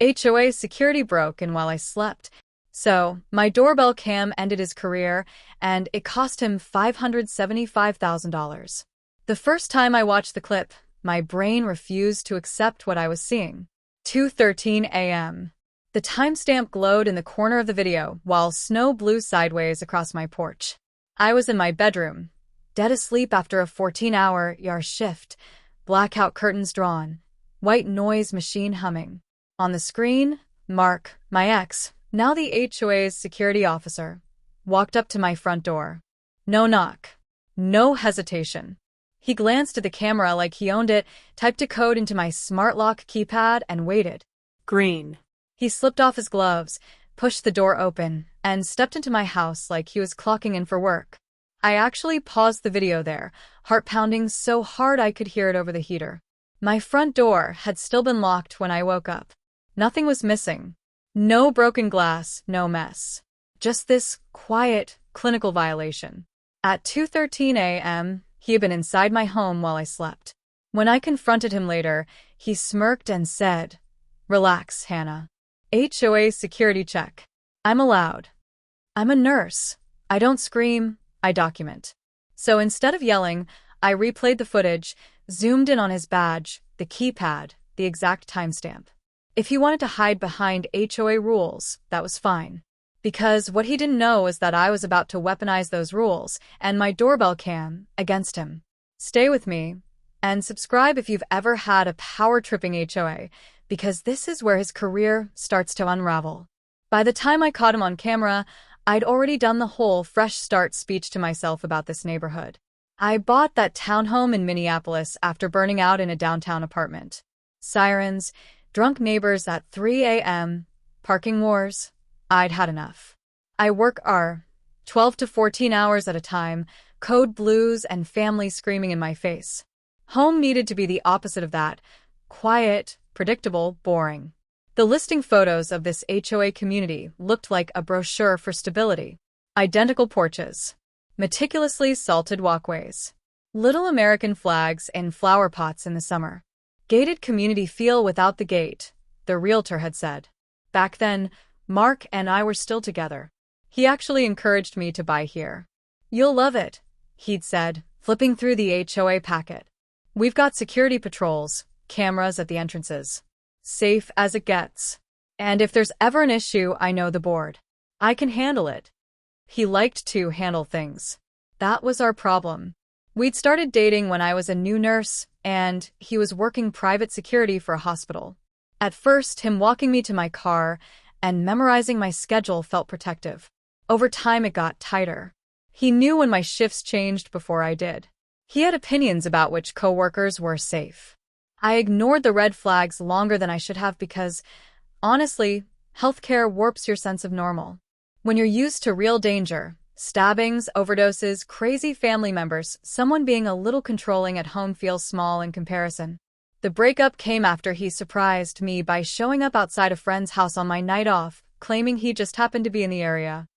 HOA security broke in while I slept. So, my doorbell cam ended his career, and it cost him $575,000. The first time I watched the clip, my brain refused to accept what I was seeing. 2:13 a.m. The timestamp glowed in the corner of the video while snow blew sideways across my porch. I was in my bedroom, dead asleep after a 14-hour shift, blackout curtains drawn, white noise machine humming. On the screen, Mark, my ex, now the HOA's security officer, walked up to my front door. No knock. No hesitation. He glanced at the camera like he owned it, typed a code into my smart lock keypad, and waited. Green. He slipped off his gloves, pushed the door open, and stepped into my house like he was clocking in for work. I actually paused the video there, heart pounding so hard I could hear it over the heater. My front door had still been locked when I woke up. Nothing was missing. No broken glass, no mess. Just this quiet, clinical violation. At 2:13 a.m., he had been inside my home while I slept. When I confronted him later, he smirked and said, "Relax, Hannah. HOA security check. I'm allowed. I'm a nurse. I don't scream, I document." So instead of yelling, I replayed the footage, zoomed in on his badge, the keypad, the exact timestamp. If he wanted to hide behind HOA rules, that was fine. Because what he didn't know is that I was about to weaponize those rules and my doorbell cam against him. Stay with me and subscribe if you've ever had a power-tripping HOA, because this is where his career starts to unravel. By the time I caught him on camera, I'd already done the whole fresh start speech to myself about this neighborhood. I bought that townhome in Minneapolis after burning out in a downtown apartment. Sirens, drunk neighbors at 3 a.m., parking wars. I'd had enough. I work 12 to 14 hours at a time, code blues and family screaming in my face. Home needed to be the opposite of that. Quiet, predictable, boring. The listing photos of this HOA community looked like a brochure for stability. Identical porches. Meticulously salted walkways. Little American flags in flower pots in the summer. Gated community feel without the gate, the realtor had said. Back then, Mark and I were still together. He actually encouraged me to buy here. "You'll love it," he'd said, flipping through the HOA packet. "We've got security patrols, cameras at the entrances. Safe as it gets. And if there's ever an issue, I know the board. I can handle it." He liked to handle things. That was our problem. We'd started dating when I was a new nurse, and he was working private security for a hospital. At first, him walking me to my car and memorizing my schedule felt protective. Over time, it got tighter. He knew when my shifts changed before I did. He had opinions about which coworkers were safe. I ignored the red flags longer than I should have because, honestly, healthcare warps your sense of normal. When you're used to real danger, stabbings, overdoses, crazy family members, someone being a little controlling at home feels small in comparison. The breakup came after he surprised me by showing up outside a friend's house on my night off, claiming he just happened to be in the area.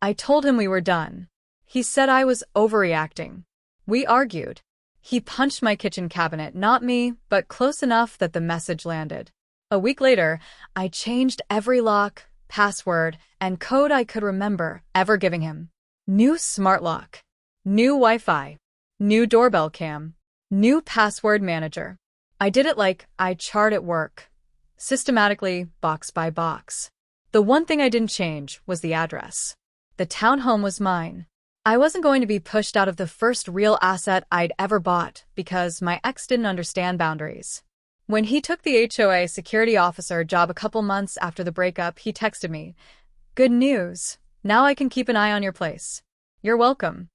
I told him we were done. He said I was overreacting. We argued. He punched my kitchen cabinet, not me, but close enough that the message landed. A week later, I changed every lock, password, and code I could remember ever giving him. New smart lock. New Wi-Fi. New doorbell cam. New password manager. I did it like I chart at work. Systematically, box by box. The one thing I didn't change was the address. The townhome was mine. I wasn't going to be pushed out of the first real asset I'd ever bought because my ex didn't understand boundaries. When he took the HOA security officer job a couple months after the breakup, he texted me, "Good news. Now I can keep an eye on your place. You're welcome."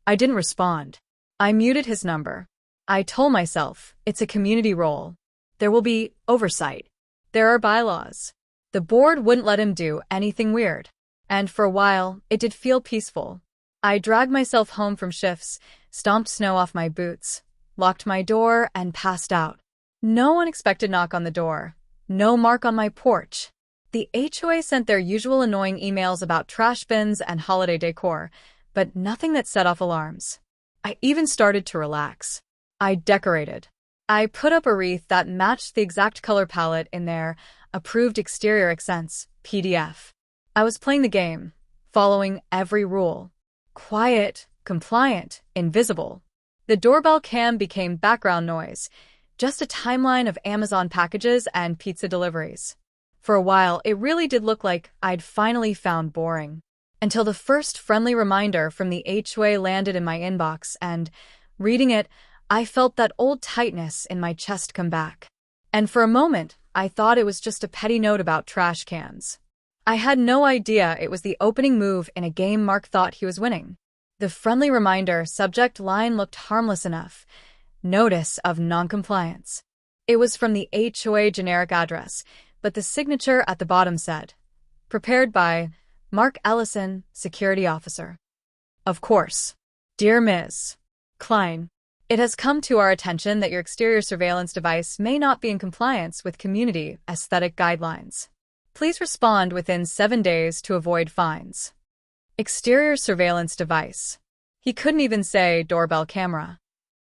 I didn't respond. I muted his number. I told myself, it's a community role. There will be oversight. There are bylaws. The board wouldn't let him do anything weird. And for a while, it did feel peaceful. I dragged myself home from shifts, stomped snow off my boots, locked my door, and passed out. No unexpected knock on the door. No Mark on my porch. The HOA sent their usual annoying emails about trash bins and holiday decor, but nothing that set off alarms. I even started to relax. I decorated. I put up a wreath that matched the exact color palette in there, a approved exterior accents, PDF. I was playing the game, following every rule. Quiet, compliant, invisible. The doorbell cam became background noise, just a timeline of Amazon packages and pizza deliveries. For a while, it really did look like I'd finally found boring. Until the first friendly reminder from the HOA landed in my inbox, and, reading it, I felt that old tightness in my chest come back. And for a moment, I thought it was just a petty note about trash cans. I had no idea it was the opening move in a game Mark thought he was winning. The friendly reminder subject line looked harmless enough. Notice of noncompliance. It was from the HOA generic address, but the signature at the bottom said, "Prepared by Mark Ellison, Security Officer." Of course. Dear Ms. Klein, it has come to our attention that your exterior surveillance device may not be in compliance with community aesthetic guidelines. Please respond within 7 days to avoid fines. Exterior surveillance device. He couldn't even say doorbell camera.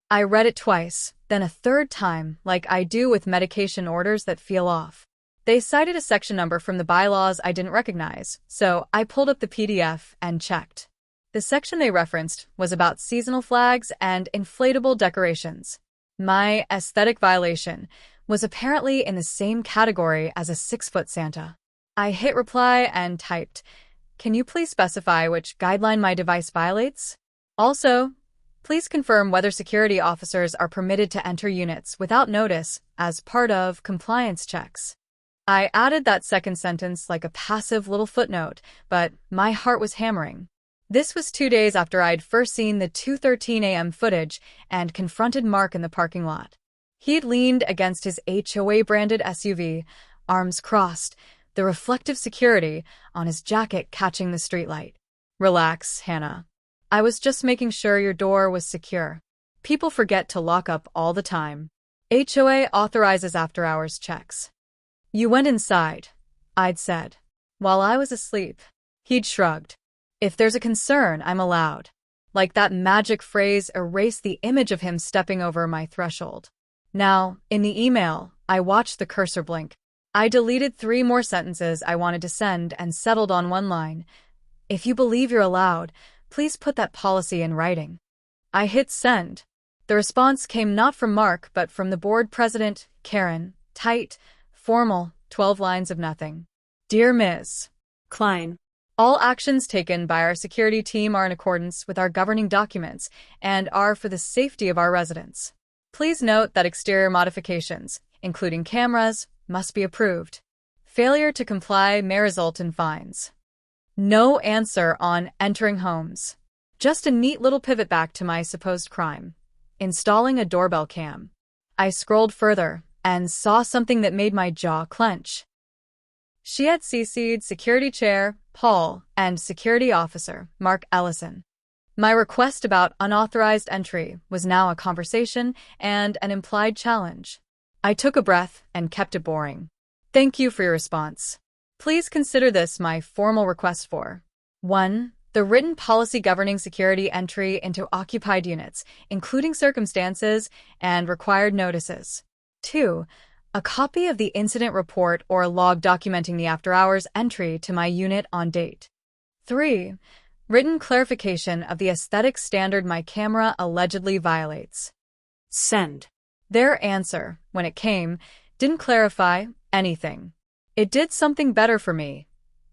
I read it twice, then a third time, like I do with medication orders that feel off. They cited a section number from the bylaws I didn't recognize, so I pulled up the PDF and checked. The section they referenced was about seasonal flags and inflatable decorations. My aesthetic violation was apparently in the same category as a 6-foot Santa. I hit reply and typed, "Can you please specify which guideline my device violates? Also, please confirm whether security officers are permitted to enter units without notice as part of compliance checks." I added that second sentence like a passive little footnote, but my heart was hammering. This was 2 days after I'd first seen the 2:13 a.m. footage and confronted Mark in the parking lot. He'd leaned against his HOA-branded SUV, arms crossed, the reflective security on his jacket catching the streetlight. "Relax, Hannah. I was just making sure your door was secure. People forget to lock up all the time. HOA authorizes after-hours checks." "You went inside," I'd said. "While I was asleep." He'd shrugged. "If there's a concern, I'm allowed." Like that magic phrase erased the image of him stepping over my threshold. Now, in the email, I watched the cursor blink. I deleted 3 more sentences I wanted to send and settled on one line. "If you believe you're allowed, please put that policy in writing." I hit send. The response came not from Mark, but from the board president, Karen. Tight, formal, 12 lines of nothing. "Dear Ms. Klein, all actions taken by our security team are in accordance with our governing documents and are for the safety of our residents. Please note that exterior modifications, including cameras, must be approved. Failure to comply may result in fines." No answer on entering homes. Just a neat little pivot back to my supposed crime. Installing a doorbell cam. I scrolled further and saw something that made my jaw clench. She had CC'd Security Chair, Paul, and Security Officer, Mark Ellison. My request about unauthorized entry was now a conversation and an implied challenge. I took a breath and kept it boring. "Thank you for your response. Please consider this my formal request for 1. The written policy governing security entry into occupied units, including circumstances and required notices. 2. A copy of the incident report or a log documenting the after-hours entry to my unit on date. 3. Written clarification of the aesthetic standard my camera allegedly violates." Send. Their answer, when it came, didn't clarify anything. It did something better for me.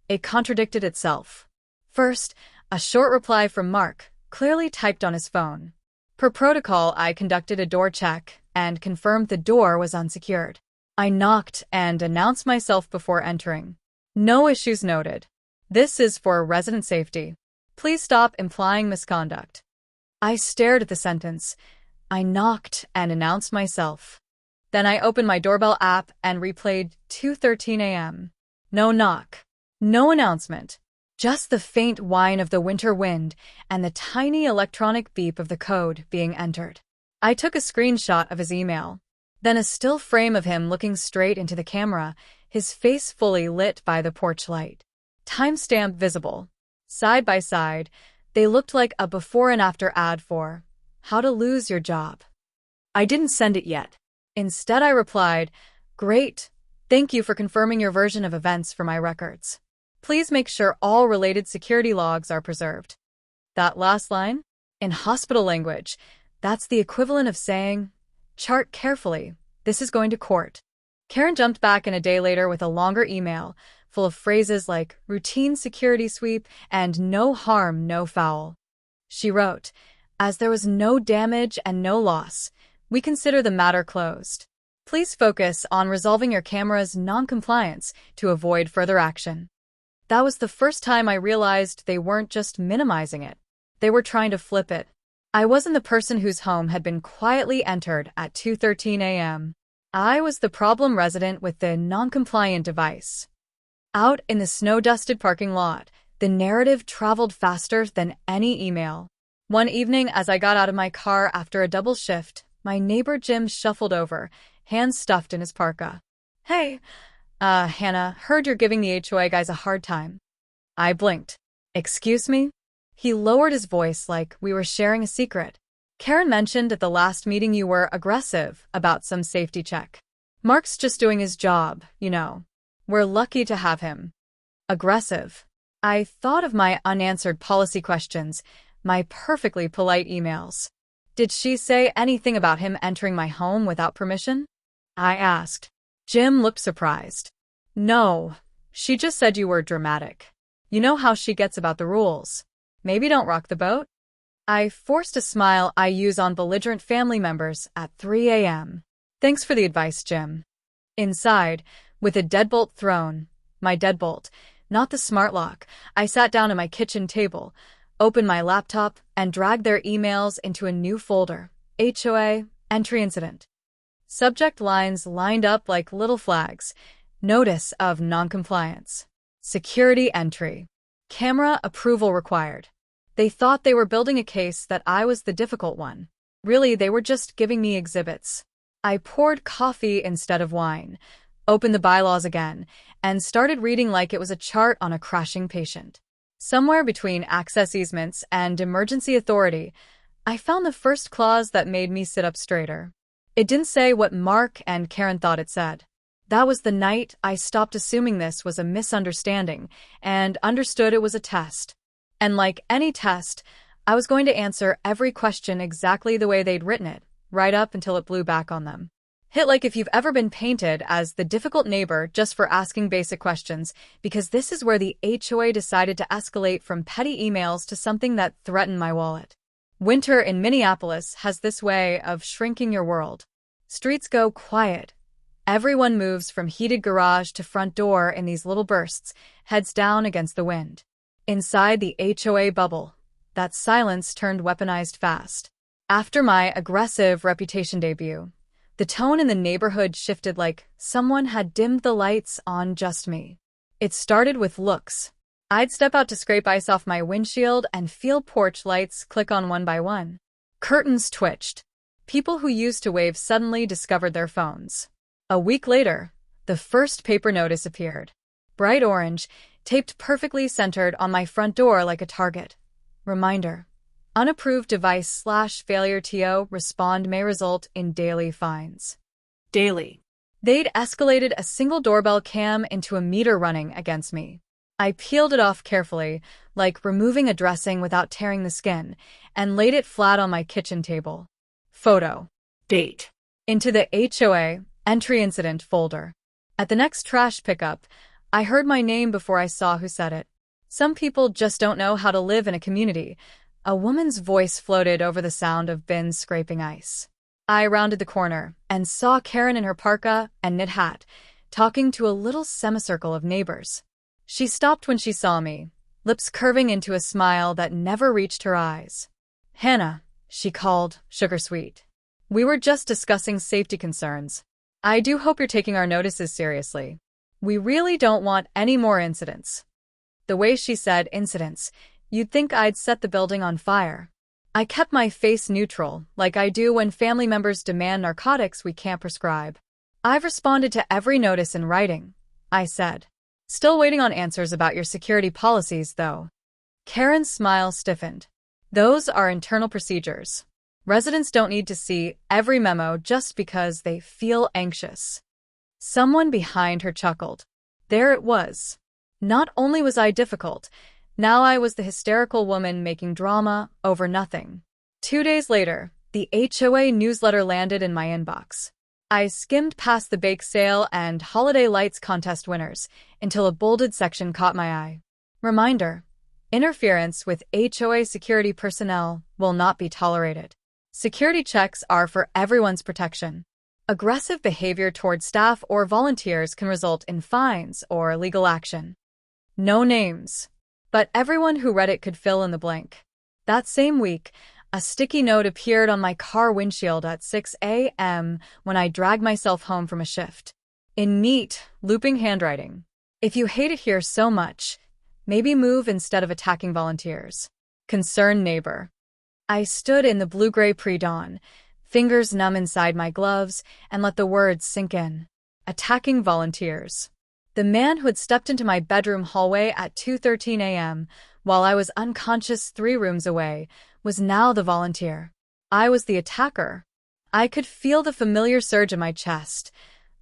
It contradicted itself. First, a short reply from Mark, clearly typed on his phone. Per protocol, I conducted a door check and confirmed the door was unsecured. I knocked and announced myself before entering. No issues noted. This is for resident safety. Please stop implying misconduct. I stared at the sentence. I knocked and announced myself. Then I opened my doorbell app and replayed 2:13 a.m. No knock. No announcement. Just the faint whine of the winter wind and the tiny electronic beep of the code being entered. I took a screenshot of his email. Then a still frame of him looking straight into the camera, his face fully lit by the porch light. Timestamp visible. Side by side, they looked like a before and after ad for how to lose your job. I didn't send it yet. Instead, I replied, "Great. Thank you for confirming your version of events for my records. Please make sure all related security logs are preserved. That last line? In hospital language, that's the equivalent of saying, chart carefully, this is going to court. Karen jumped back in a day later with a longer email, full of phrases like routine security sweep and no harm, no foul. She wrote, as there was no damage and no loss, we consider the matter closed. Please focus on resolving your camera's non-compliance to avoid further action. That was the first time I realized they weren't just minimizing it. They were trying to flip it. I wasn't the person whose home had been quietly entered at 2:13 a.m. I was the problem resident with the non-compliant device. Out in the snow-dusted parking lot, the narrative traveled faster than any email. One evening, as I got out of my car after a double shift, my neighbor Jim shuffled over, hands stuffed in his parka. Hey, Hannah, heard you're giving the HOA guys a hard time. I blinked. Excuse me? He lowered his voice like we were sharing a secret. Karen mentioned at the last meeting you were aggressive about some safety check. Mark's just doing his job, you know. We're lucky to have him. Aggressive. I thought of my unanswered policy questions, my perfectly polite emails. Did she say anything about him entering my home without permission? I asked. Jim looked surprised. No, she just said you were dramatic. You know how she gets about the rules. Maybe don't rock the boat? I forced a smile I use on belligerent family members at 3 a.m. Thanks for the advice, Jim. Inside, with a deadbolt thrown, my deadbolt, not the smart lock, I sat down at my kitchen table, opened my laptop, and dragged their emails into a new folder. HOA, entry incident. Subject lines lined up like little flags. Notice of noncompliance. Security entry. Camera approval required. They thought they were building a case that I was the difficult one. Really, they were just giving me exhibits. I poured coffee instead of wine, opened the bylaws again, and started reading like it was a chart on a crashing patient. Somewhere between access easements and emergency authority, I found the first clause that made me sit up straighter. It didn't say what Mark and Karen thought it said. That was the night I stopped assuming this was a misunderstanding and understood it was a test. And like any test, I was going to answer every question exactly the way they'd written it, right up until it blew back on them. Hit like if you've ever been painted as the difficult neighbor just for asking basic questions, because this is where the HOA decided to escalate from petty emails to something that threatened my wallet. Winter in Minneapolis has this way of shrinking your world. Streets go quiet. Everyone moves from heated garage to front door in these little bursts, heads down against the wind. Inside the HOA bubble, that silence turned weaponized fast. After my aggressive reputation debut, the tone in the neighborhood shifted like someone had dimmed the lights on just me. It started with looks. I'd step out to scrape ice off my windshield and feel porch lights click on one by one. Curtains twitched. People who used to wave suddenly discovered their phones. A week later, the first paper notice appeared. Bright orange, taped perfectly centered on my front door like a target. Reminder. Unapproved device/failure TO respond may result in daily fines. Daily. They'd escalated a single doorbell cam into a meter running against me. I peeled it off carefully, like removing a dressing without tearing the skin, and laid it flat on my kitchen table. Photo. Date. Into the HOA entry incident folder. At the next trash pickup, I heard my name before I saw who said it. Some people just don't know how to live in a community. A woman's voice floated over the sound of bins scraping ice. I rounded the corner and saw Karen in her parka and knit hat, talking to a little semicircle of neighbors. She stopped when she saw me, lips curving into a smile that never reached her eyes. Hannah, she called, sugar sweet. We were just discussing safety concerns. I do hope you're taking our notices seriously. We really don't want any more incidents. The way she said incidents, you'd think I'd set the building on fire. I kept my face neutral, like I do when family members demand narcotics we can't prescribe. I've responded to every notice in writing, I said. Still waiting on answers about your security policies, though. Karen's smile stiffened. Those are internal procedures. Residents don't need to see every memo just because they feel anxious. Someone behind her chuckled. There it was. Not only was I difficult, now I was the hysterical woman making drama over nothing. 2 days later, the HOA newsletter landed in my inbox. I skimmed past the bake sale and holiday lights contest winners until a bolded section caught my eye. Reminder: interference with HOA security personnel will not be tolerated. Security checks are for everyone's protection. Aggressive behavior towards staff or volunteers can result in fines or legal action. No names, but everyone who read it could fill in the blank. That same week, a sticky note appeared on my car windshield at 6 a.m. when I dragged myself home from a shift. In neat, looping handwriting: if you hate it here so much, maybe move instead of attacking volunteers. Concerned neighbor. I stood in the blue-gray pre-dawn, fingers numb inside my gloves, and let the words sink in. Attacking volunteers. The man who had stepped into my bedroom hallway at 2:13 a.m. while I was unconscious 3 rooms away was now the volunteer. I was the attacker. I could feel the familiar surge in my chest,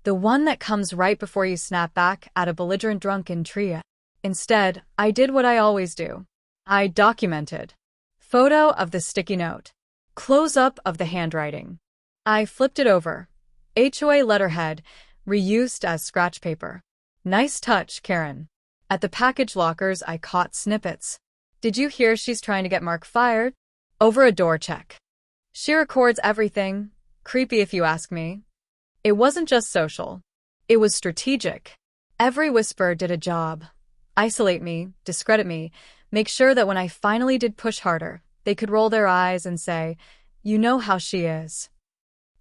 the one that comes right before you snap back at a belligerent drunk in tria. Instead, I did what I always do. I documented. Photo of the sticky note. Close-up of the handwriting. I flipped it over. HOA letterhead, reused as scratch paper. Nice touch, Karen. At the package lockers, I caught snippets. Did you hear she's trying to get Mark fired? Over a door check. She records everything. Creepy if you ask me. It wasn't just social. It was strategic. Every whisper did a job. Isolate me, discredit me, make sure that when I finally did push harder, they could roll their eyes and say, "You know how she is."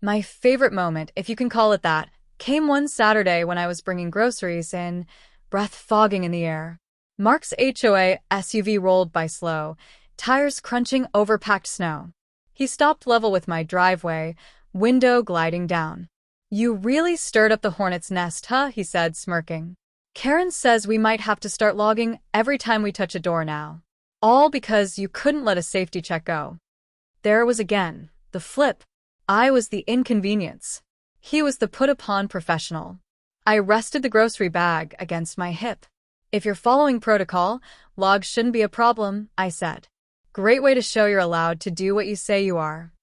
My favorite moment, if you can call it that, came one Saturday when I was bringing groceries in, breath fogging in the air. Mark's HOA SUV rolled by slow, tires crunching over packed snow. He stopped level with my driveway, window gliding down. "You really stirred up the hornet's nest, huh?" he said, smirking. "Karen says we might have to start logging every time we touch a door now. All because you couldn't let a safety check go." There it was again, the flip. I was the inconvenience. He was the put-upon professional. I rested the grocery bag against my hip. "If you're following protocol, logs shouldn't be a problem," I said. "Great way to show you're allowed to do what you say you are."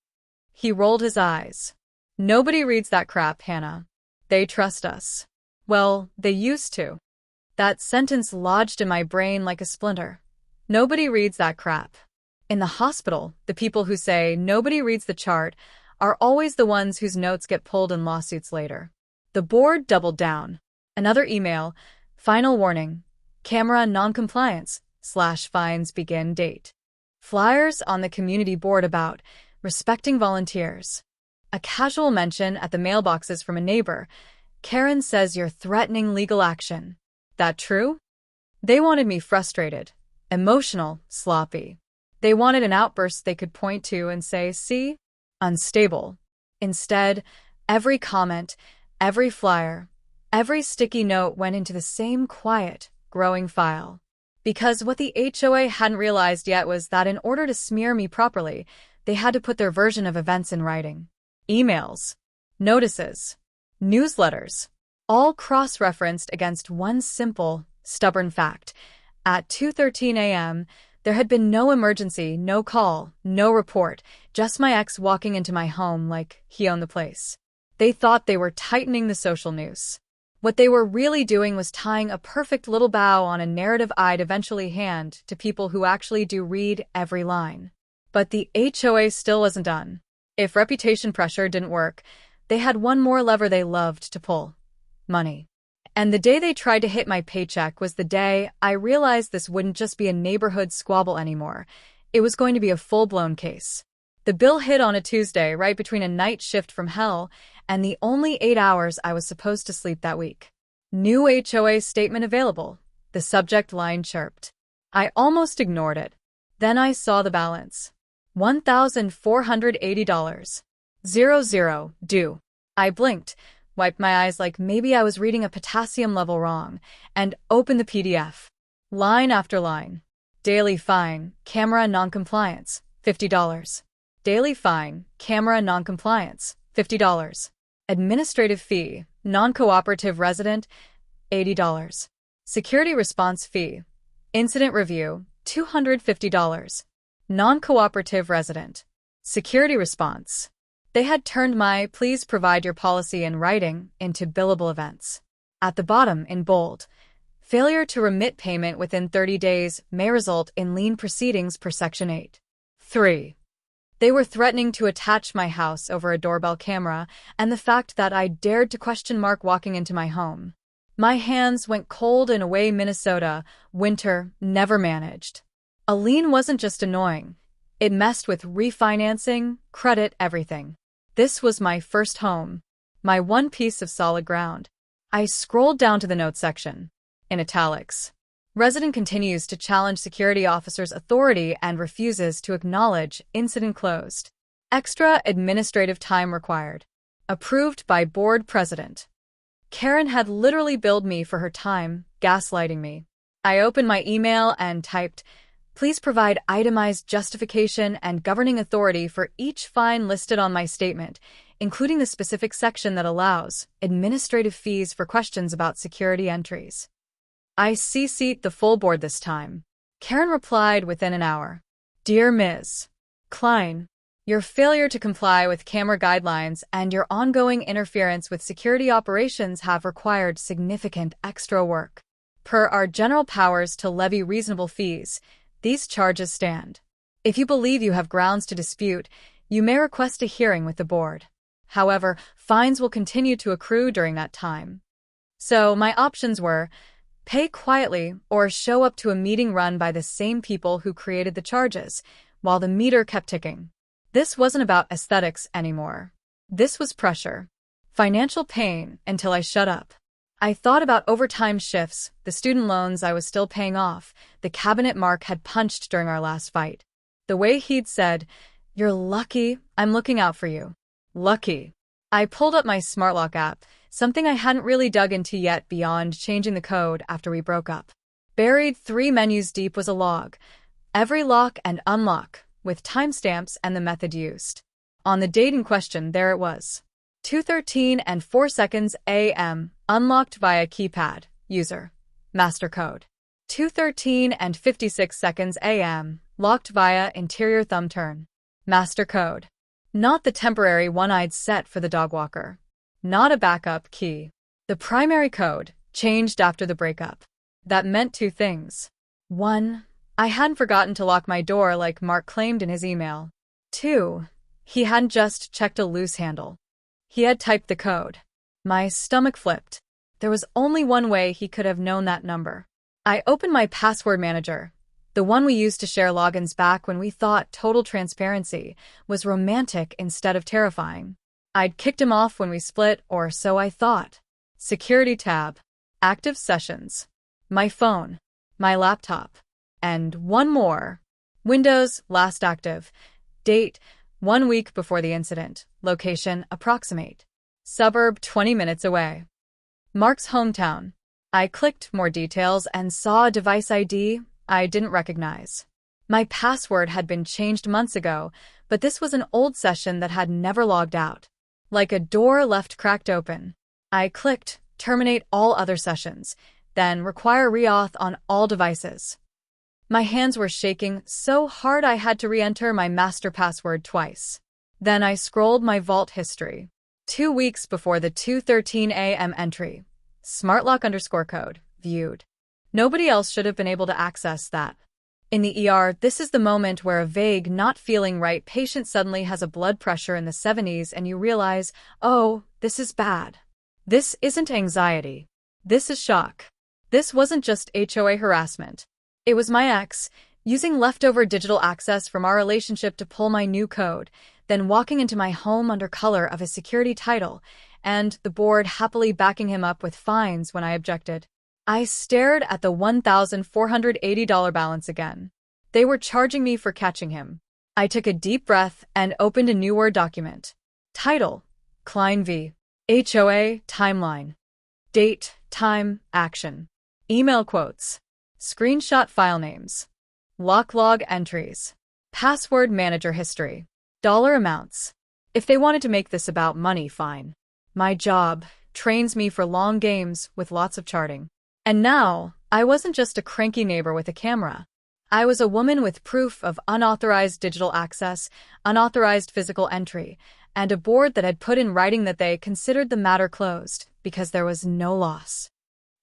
He rolled his eyes. "Nobody reads that crap, Hannah. They trust us." Well, they used to. That sentence lodged in my brain like a splinter. Nobody reads that crap. In the hospital, the people who say nobody reads the chart are always the ones whose notes get pulled in lawsuits later. The board doubled down. Another email. Final warning. Camera noncompliance / fines begin date. Flyers on the community board about respecting volunteers. A casual mention at the mailboxes from a neighbor. "Karen says you're threatening legal action." That true? They wanted me frustrated, emotional, sloppy. They wanted an outburst they could point to and say, "See? Unstable." Instead, every comment, every flyer, every sticky note went into the same quiet, growing file. Because what the HOA hadn't realized yet was that in order to smear me properly, they had to put their version of events in writing. Emails, notices, newsletters, all cross-referenced against one simple, stubborn fact. At 2:13 a.m., there had been no emergency, no call, no report, just my ex walking into my home like he owned the place. They thought they were tightening the social noose. What they were really doing was tying a perfect little bow on a narrative I'd eventually hand to people who actually do read every line. But the HOA still wasn't done. If reputation pressure didn't work, they had one more lever they loved to pull: money. And the day they tried to hit my paycheck was the day I realized this wouldn't just be a neighborhood squabble anymore. It was going to be a full-blown case. The bill hit on a Tuesday, right between a night shift from hell and the only 8 hours I was supposed to sleep that week. "New HOA statement available," the subject line chirped. I almost ignored it. Then I saw the balance. $1,480. 00 due. I blinked, wiped my eyes like maybe I was reading a potassium level wrong, and opened the PDF. Line after line. Daily fine, camera noncompliance, $50. Daily fine, camera noncompliance, $50. Administrative fee, non-cooperative resident, $80. Security response fee, incident review, $250. Non-cooperative resident. Security response. They had turned my "please provide your policy in writing" into billable events. At the bottom, in bold, failure to remit payment within 30 days may result in lien proceedings per Section 8. 3. They were threatening to attach my house over a doorbell camera and the fact that I dared to question Mark walking into my home. My hands went cold in a way Minnesota winter never managed. A lien wasn't just annoying. It messed with refinancing, credit, everything. This was my first home, my one piece of solid ground. I scrolled down to the notes section. In italics, resident continues to challenge security officer's authority and refuses to acknowledge incident closed. Extra administrative time required. Approved by board president. Karen had literally billed me for her time, gaslighting me. I opened my email and typed, "Please provide itemized justification and governing authority for each fine listed on my statement, including the specific section that allows administrative fees for questions about security entries." I CC'd the full board this time. Karen replied within an hour. "Dear Ms. Klein, your failure to comply with camera guidelines and your ongoing interference with security operations have required significant extra work. Per our general powers to levy reasonable fees, these charges stand. If you believe you have grounds to dispute, you may request a hearing with the board. However, fines will continue to accrue during that time." So my options were pay quietly or show up to a meeting run by the same people who created the charges, while the meter kept ticking. This wasn't about aesthetics anymore. This was pressure. Financial pain until I shut up. I thought about overtime shifts, the student loans I was still paying off, the cabinet Mark had punched during our last fight. The way he'd said, "You're lucky I'm looking out for you." Lucky. I pulled up my smart lock app, something I hadn't really dug into yet beyond changing the code after we broke up. Buried 3 menus deep was a log. Every lock and unlock, with timestamps and the method used. On the date in question, there it was. 2:13 and 4 seconds a.m. Unlocked via keypad. User. Master code. 2:13 and 56 seconds a.m. Locked via interior thumb turn. Master code. Not the temporary one I'd set for the dog walker. Not a backup key. The primary code, changed after the breakup. That meant 2 things. 1. I hadn't forgotten to lock my door like Mark claimed in his email. 2. He hadn't just checked a loose handle. He had typed the code. My stomach flipped. There was only one way he could have known that number. I opened my password manager, the one we used to share logins back when we thought total transparency was romantic instead of terrifying. I'd kicked him off when we split, or so I thought. Security tab. Active sessions. My phone. My laptop. And one more. Windows, last active. Date, 1 week before the incident. Location, approximate. Suburb, 20 minutes away. Mark's hometown. I clicked more details and saw a device ID I didn't recognize. My password had been changed months ago, but this was an old session that had never logged out. Like a door left cracked open. I clicked terminate all other sessions, then require reauth on all devices. My hands were shaking so hard I had to re-enter my master password twice. Then I scrolled my vault history. 2 weeks before the 2:13 a.m. entry. Smartlock_code. Viewed. Nobody else should have been able to access that. In the ER, this is the moment where a vague, not feeling right patient suddenly has a blood pressure in the 70s and you realize, oh, this is bad. This isn't anxiety. This is shock. This wasn't just HOA harassment. It was my ex, using leftover digital access from our relationship to pull my new code, then walking into my home under color of a security title, and the board happily backing him up with fines when I objected. I stared at the $1,480 balance again. They were charging me for catching him. I took a deep breath and opened a new Word document. Title: Klein v. HOA Timeline. Date, time, action. Email quotes. Screenshot file names. Lock log entries. Password manager history. Dollar amounts. If they wanted to make this about money, fine. My job trains me for long games with lots of charting. And now, I wasn't just a cranky neighbor with a camera. I was a woman with proof of unauthorized digital access, unauthorized physical entry, and a board that had put in writing that they considered the matter closed because there was no loss.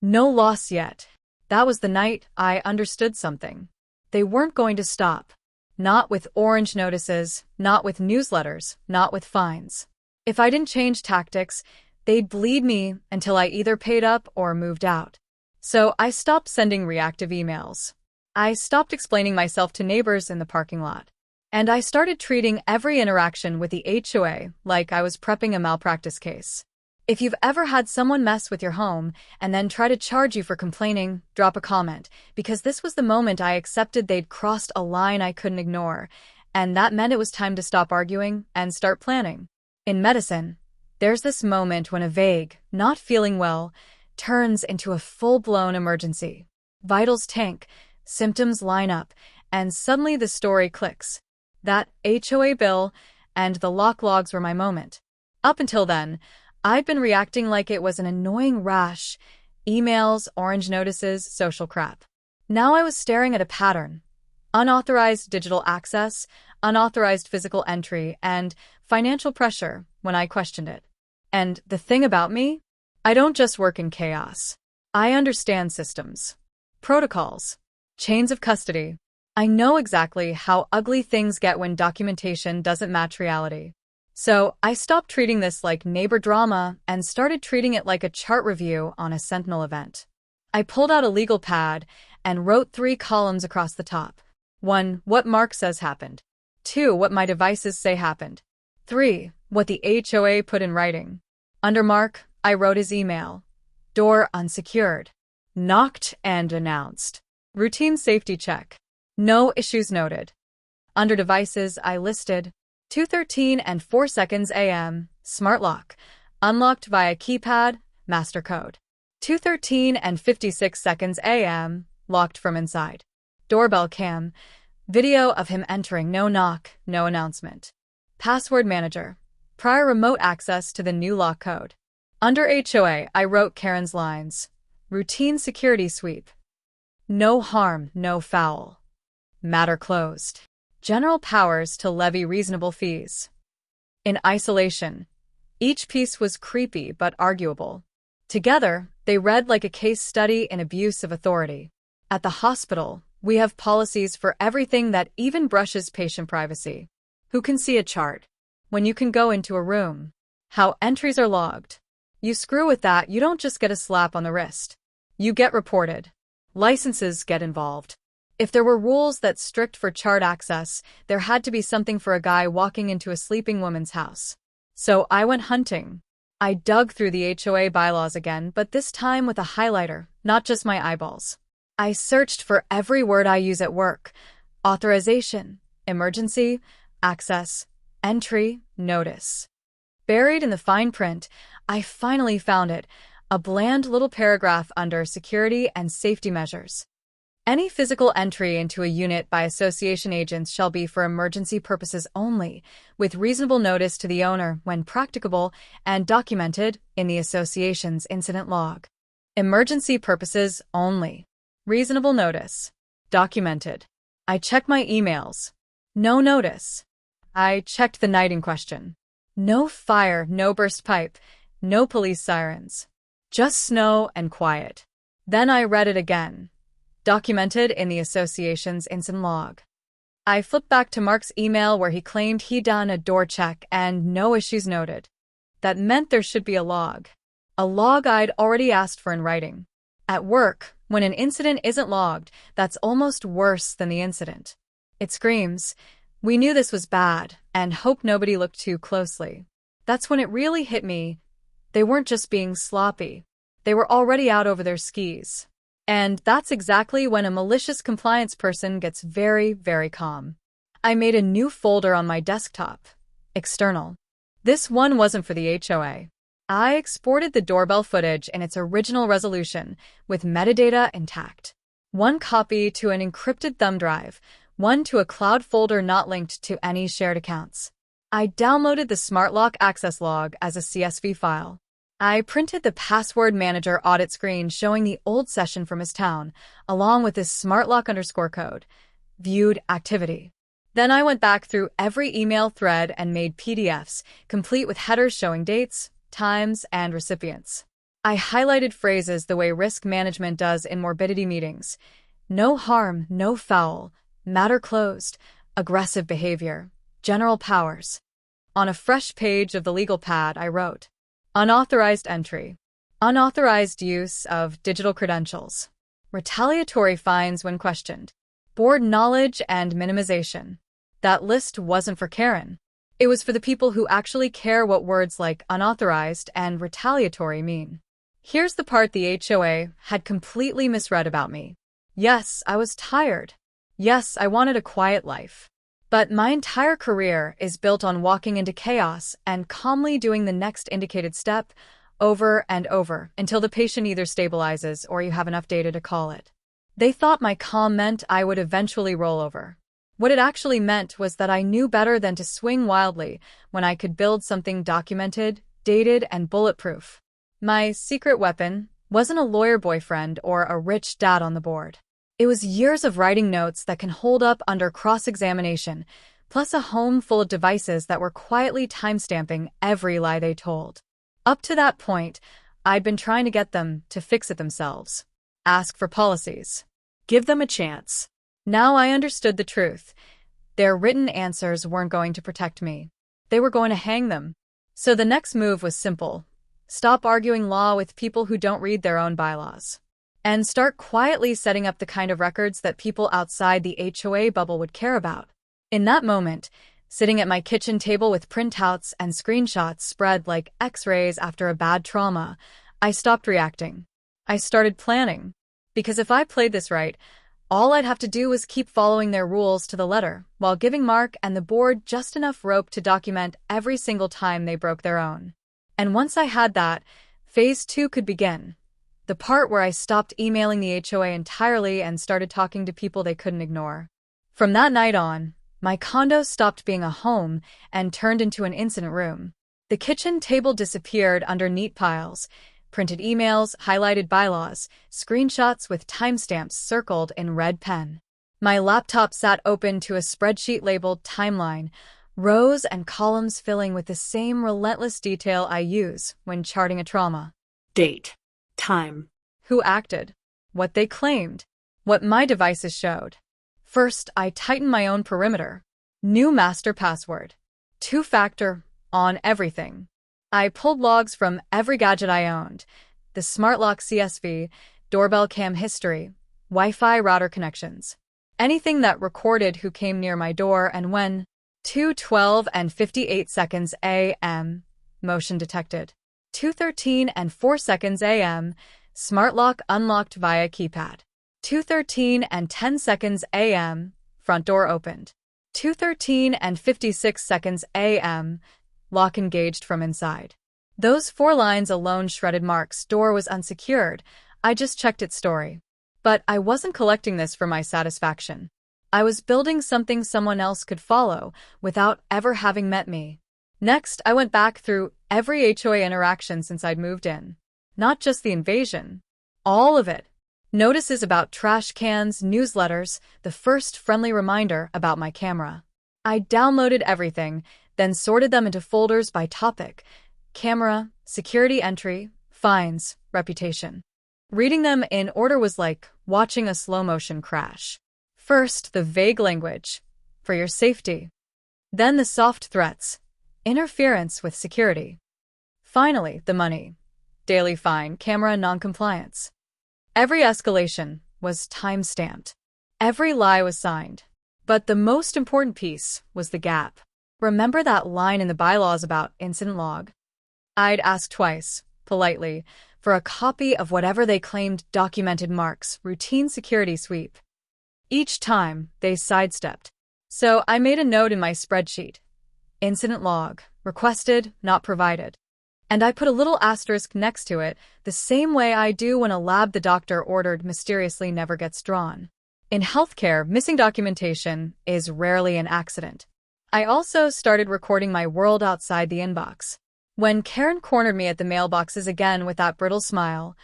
No loss yet. That was the night I understood something. They weren't going to stop. Not with orange notices, not with newsletters, not with fines. If I didn't change tactics, they'd bleed me until I either paid up or moved out. So I stopped sending reactive emails. I stopped explaining myself to neighbors in the parking lot. And I started treating every interaction with the HOA like I was prepping a malpractice case. If you've ever had someone mess with your home and then try to charge you for complaining, drop a comment, because this was the moment I accepted they'd crossed a line I couldn't ignore, and that meant it was time to stop arguing and start planning. In medicine, there's this moment when a vague, not feeling well, turns into a full-blown emergency. Vitals tank, symptoms line up, and suddenly the story clicks. That HOA bill and the lock logs were my moment. Up until then, I'd been reacting like it was an annoying rash: emails, orange notices, social crap. Now I was staring at a pattern: unauthorized digital access, unauthorized physical entry, and financial pressure when I questioned it. And the thing about me? I don't just work in chaos. I understand systems, protocols, chains of custody. I know exactly how ugly things get when documentation doesn't match reality. So I stopped treating this like neighbor drama and started treating it like a chart review on a Sentinel event. I pulled out a legal pad and wrote 3 columns across the top. 1. What Mark says happened. 2. What my devices say happened. 3. What the HOA put in writing. Under Mark, I wrote his email. Door unsecured. Knocked and announced. Routine safety check. No issues noted. Under devices, I listed 2:13 and 4 seconds a.m. Smart lock. Unlocked via keypad, master code. 2:13 and 56 seconds a.m. Locked from inside. Doorbell cam. Video of him entering, no knock, no announcement. Password manager. Prior remote access to the new lock code. Under HOA, I wrote Karen's lines. Routine security sweep. No harm, no foul. Matter closed. General powers to levy reasonable fees. In isolation, each piece was creepy but arguable. Together, they read like a case study in abuse of authority. At the hospital, we have policies for everything that even brushes patient privacy. Who can see a chart when you can go into a room? How entries are logged. You screw with that, you don't just get a slap on the wrist. You get reported. Licenses get involved. If there were rules that strict for chart access, there had to be something for a guy walking into a sleeping woman's house. So I went hunting. I dug through the HOA bylaws again, but this time with a highlighter, not just my eyeballs. I searched for every word I use at work: authorization, emergency, access, entry, notice. Buried in the fine print, I finally found it, a bland little paragraph under security and safety measures. Any physical entry into a unit by association agents shall be for emergency purposes only, with reasonable notice to the owner when practicable and documented in the association's incident log. Emergency purposes only. Reasonable notice. Documented. I checked my emails. No notice. I checked the night in question. No fire, no burst pipe, no police sirens. Just snow and quiet. Then I read it again. Documented in the association's incident log. I flipped back to Mark's email where he claimed he'd done a door check and no issues noted. That meant there should be a log. A log I'd already asked for in writing. At work, when an incident isn't logged, that's almost worse than the incident. It screams, "We knew this was bad, and hope nobody looked too closely." That's when it really hit me. They weren't just being sloppy. They were already out over their skis. And that's exactly when a malicious compliance person gets very, very calm. I made a new folder on my desktop. External. This one wasn't for the HOA. I exported the doorbell footage in its original resolution, with metadata intact. One copy to an encrypted thumb drive, one to a cloud folder not linked to any shared accounts. I downloaded the SmartLock access log as a CSV file. I printed the password manager audit screen showing the old session from his town, along with his smartlock_code. Viewed activity. Then I went back through every email thread and made PDFs, complete with headers showing dates, times, and recipients. I highlighted phrases the way risk management does in morbidity meetings. No harm, no foul, matter closed, aggressive behavior, general powers. On a fresh page of the legal pad, I wrote, unauthorized entry, unauthorized use of digital credentials, retaliatory fines when questioned, board knowledge and minimization. That list wasn't for Karen. It was for the people who actually care what words like unauthorized and retaliatory mean. Here's the part the HOA had completely misread about me. Yes, I was tired. Yes, I wanted a quiet life. But my entire career is built on walking into chaos and calmly doing the next indicated step over and over until the patient either stabilizes or you have enough data to call it. They thought my calm meant I would eventually roll over. What it actually meant was that I knew better than to swing wildly when I could build something documented, dated, and bulletproof. My secret weapon wasn't a lawyer boyfriend or a rich dad on the board. It was years of writing notes that can hold up under cross-examination, plus a home full of devices that were quietly timestamping every lie they told. Up to that point, I'd been trying to get them to fix it themselves. Ask for policies. Give them a chance. Now I understood the truth. Their written answers weren't going to protect me. They were going to hang them. So the next move was simple. Stop arguing law with people who don't read their own bylaws. And start quietly setting up the kind of records that people outside the HOA bubble would care about. In that moment, sitting at my kitchen table with printouts and screenshots spread like X-rays after a bad trauma, I stopped reacting. I started planning. Because if I played this right, all I'd have to do was keep following their rules to the letter, while giving Mark and the board just enough rope to document every single time they broke their own. And once I had that, phase 2 could begin. The part where I stopped emailing the HOA entirely and started talking to people they couldn't ignore. From that night on, my condo stopped being a home and turned into an incident room. The kitchen table disappeared under neat piles, printed emails, highlighted bylaws, screenshots with timestamps circled in red pen. My laptop sat open to a spreadsheet labeled timeline, rows and columns filling with the same relentless detail I use when charting a trauma. Date. Time. Who acted, what they claimed, what my devices showed. First, I tightened my own perimeter. New master password. 2-factor, on everything. I pulled logs from every gadget I owned. The smart lock CSV, doorbell cam history, Wi-Fi router connections. Anything that recorded who came near my door and when. 2:12 and 58 seconds a.m. Motion detected. 2:13 and 4 seconds a.m., smart lock unlocked via keypad. 2:13 and 10 seconds a.m., front door opened. 2:13 and 56 seconds a.m., lock engaged from inside. Those 4 lines alone shredded Mark's door was unsecured. I just checked its story. But I wasn't collecting this for my satisfaction. I was building something someone else could follow without ever having met me. Next, I went back through every HOA interaction since I'd moved in. Not just the invasion. All of it. Notices about trash cans, newsletters, the first friendly reminder about my camera. I downloaded everything, then sorted them into folders by topic: camera, security entry, fines, reputation. Reading them in order was like watching a slow-motion crash. First, the vague language, for your safety. Then the soft threats, interference with security. Finally, the money. Daily fine, camera noncompliance. Every escalation was time-stamped. Every lie was signed. But the most important piece was the gap. Remember that line in the bylaws about incident log? I'd ask twice, politely, for a copy of whatever they claimed documented Mark's routine security sweep. Each time, they sidestepped. So I made a note in my spreadsheet. Incident log, requested, not provided. And I put a little asterisk next to it, the same way I do when a lab the doctor ordered mysteriously never gets drawn. In healthcare, missing documentation is rarely an accident. I also started recording my world outside the inbox. When Karen cornered me at the mailboxes again with that brittle smile,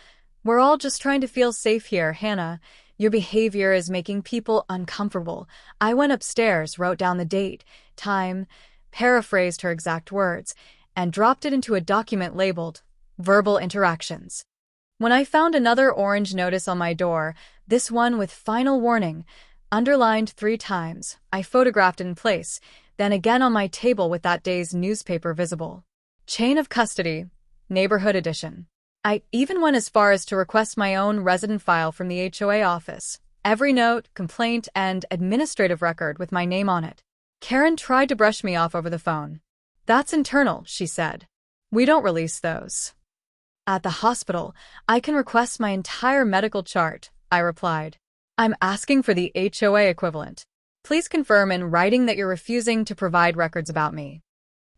"We're all just trying to feel safe here, Hannah. Your behavior is making people uncomfortable." I went upstairs, wrote down the date, time, paraphrased her exact words, and dropped it into a document labeled Verbal Interactions. When I found another orange notice on my door, this one with final warning, underlined 3 times, I photographed it in place, then again on my table with that day's newspaper visible. Chain of Custody, Neighborhood Edition. I even went as far as to request my own resident file from the HOA office. Every note, complaint, and administrative record with my name on it. Karen tried to brush me off over the phone. "That's internal," she said. "We don't release those." "At the hospital, I can request my entire medical chart," I replied. "I'm asking for the HOA equivalent. Please confirm in writing that you're refusing to provide records about me."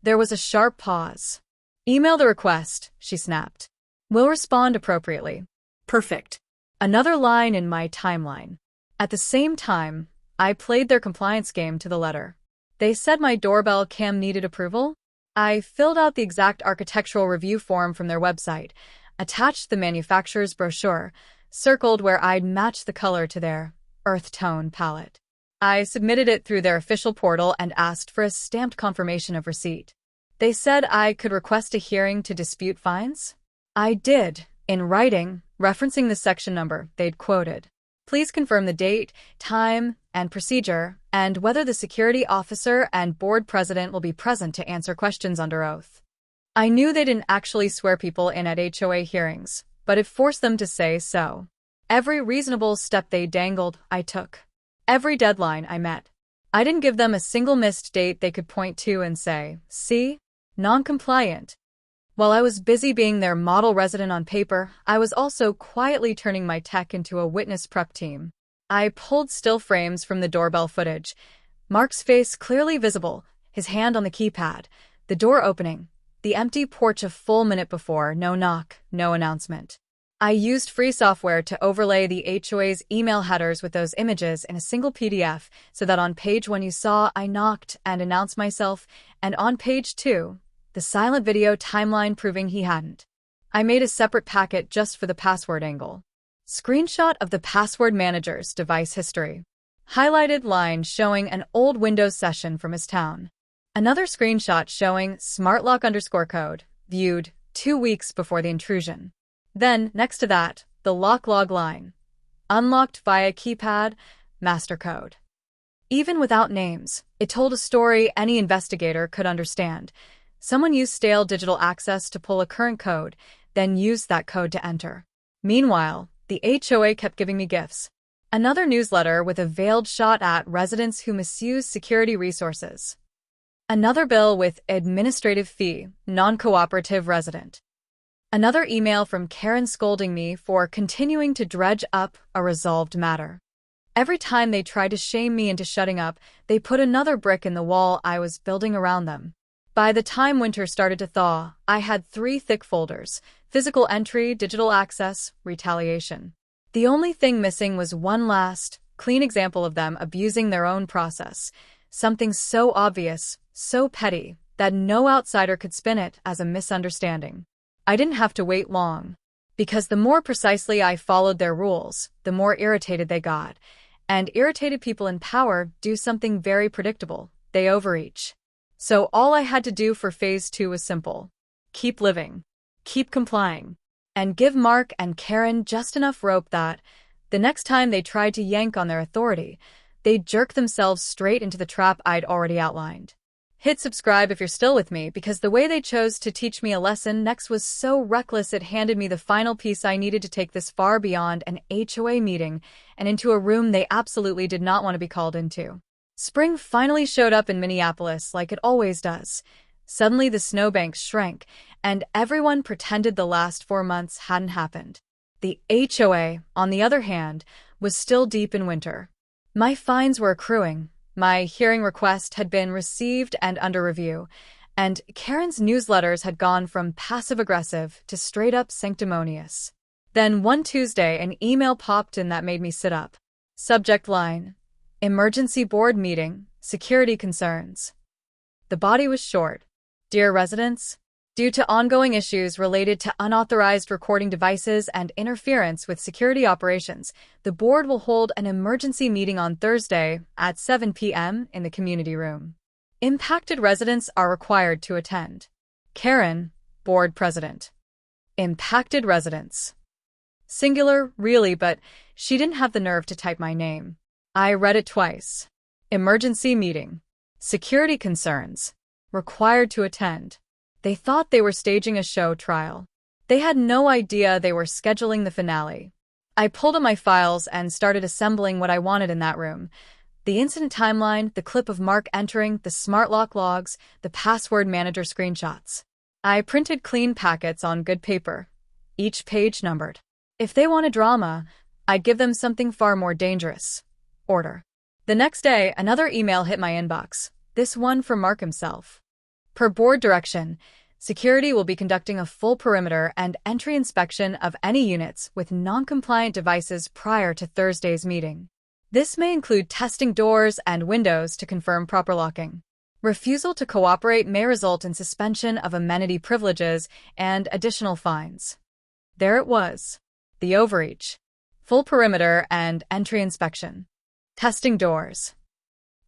There was a sharp pause. "Email the request," she snapped. "We'll respond appropriately." Perfect. Another line in my timeline. At the same time, I played their compliance game to the letter. They said my doorbell cam needed approval. I filled out the exact architectural review form from their website, attached the manufacturer's brochure, circled where I'd matched the color to their earth tone palette. I submitted it through their official portal and asked for a stamped confirmation of receipt. They said I could request a hearing to dispute fines. I did, in writing, referencing the section number they'd quoted. Please confirm the date, time, and procedure, and whether the security officer and board president will be present to answer questions under oath. I knew they didn't actually swear people in at HOA hearings, but it forced them to say so. Every reasonable step they dangled, I took. Every deadline I met. I didn't give them a single missed date they could point to and say, "See? Non-compliant." While I was busy being their model resident on paper, I was also quietly turning my tech into a witness prep team. I pulled still frames from the doorbell footage. Mark's face clearly visible, his hand on the keypad, the door opening, the empty porch a full minute before, no knock, no announcement. I used free software to overlay the HOA's email headers with those images in a single PDF so that on page 1 you saw I knocked and announced myself, and on page 2, the silent video timeline proving he hadn't. I made a separate packet just for the password angle. Screenshot of the password manager's device history. Highlighted line showing an old Windows session from his town. Another screenshot showing smartlock_code, viewed 2 weeks before the intrusion. Then, next to that, the lock log line. Unlocked via keypad, master code. Even without names, it told a story any investigator could understand. Someone used stale digital access to pull a current code, then used that code to enter. Meanwhile, the HOA kept giving me gifts. Another newsletter with a veiled shot at residents who misuse security resources. Another bill with administrative fee, non-cooperative resident. Another email from Karen scolding me for continuing to dredge up a resolved matter. Every time they tried to shame me into shutting up, they put another brick in the wall I was building around them. By the time winter started to thaw, I had 3 thick folders: physical entry, digital access, retaliation. The only thing missing was one last, clean example of them abusing their own process. Something so obvious, so petty, that no outsider could spin it as a misunderstanding. I didn't have to wait long. Because the more precisely I followed their rules, the more irritated they got. And irritated people in power do something very predictable: they overreach. So all I had to do for phase 2 was simple. Keep living. Keep complying. And give Mark and Karen just enough rope that, the next time they tried to yank on their authority, they'd jerk themselves straight into the trap I'd already outlined. Hit subscribe if you're still with me, because the way they chose to teach me a lesson next was so reckless it handed me the final piece I needed to take this far beyond an HOA meeting and into a room they absolutely did not want to be called into. Spring finally showed up in Minneapolis like it always does. Suddenly the snowbanks shrank, and everyone pretended the last 4 months hadn't happened. The HOA, on the other hand, was still deep in winter. My fines were accruing, my hearing request had been received and under review, and Karen's newsletters had gone from passive-aggressive to straight-up sanctimonious. Then one Tuesday an email popped in that made me sit up. Subject line: Emergency Board Meeting, Security Concerns. The body was short. Dear residents, Due to ongoing issues related to unauthorized recording devices and interference with security operations, the board will hold an emergency meeting on Thursday at 7 p.m. in the community room. Impacted residents are required to attend. Karen, board president. Impacted residents. Singular, really, but she didn't have the nerve to type my name. I read it twice. Emergency meeting. Security concerns. Required to attend. They thought they were staging a show trial. They had no idea they were scheduling the finale. I pulled up my files and started assembling what I wanted in that room. The incident timeline, the clip of Mark entering, the smart lock logs, the password manager screenshots. I printed clean packets on good paper, each page numbered. If they wanted drama, I'd give them something far more dangerous. Order. The next day, another email hit my inbox, this one from Mark himself. Per board direction, security will be conducting a full perimeter and entry inspection of any units with non-compliant devices prior to Thursday's meeting. This may include testing doors and windows to confirm proper locking. Refusal to cooperate may result in suspension of amenity privileges and additional fines. There it was. The overreach. Full perimeter and entry inspection. Testing doors.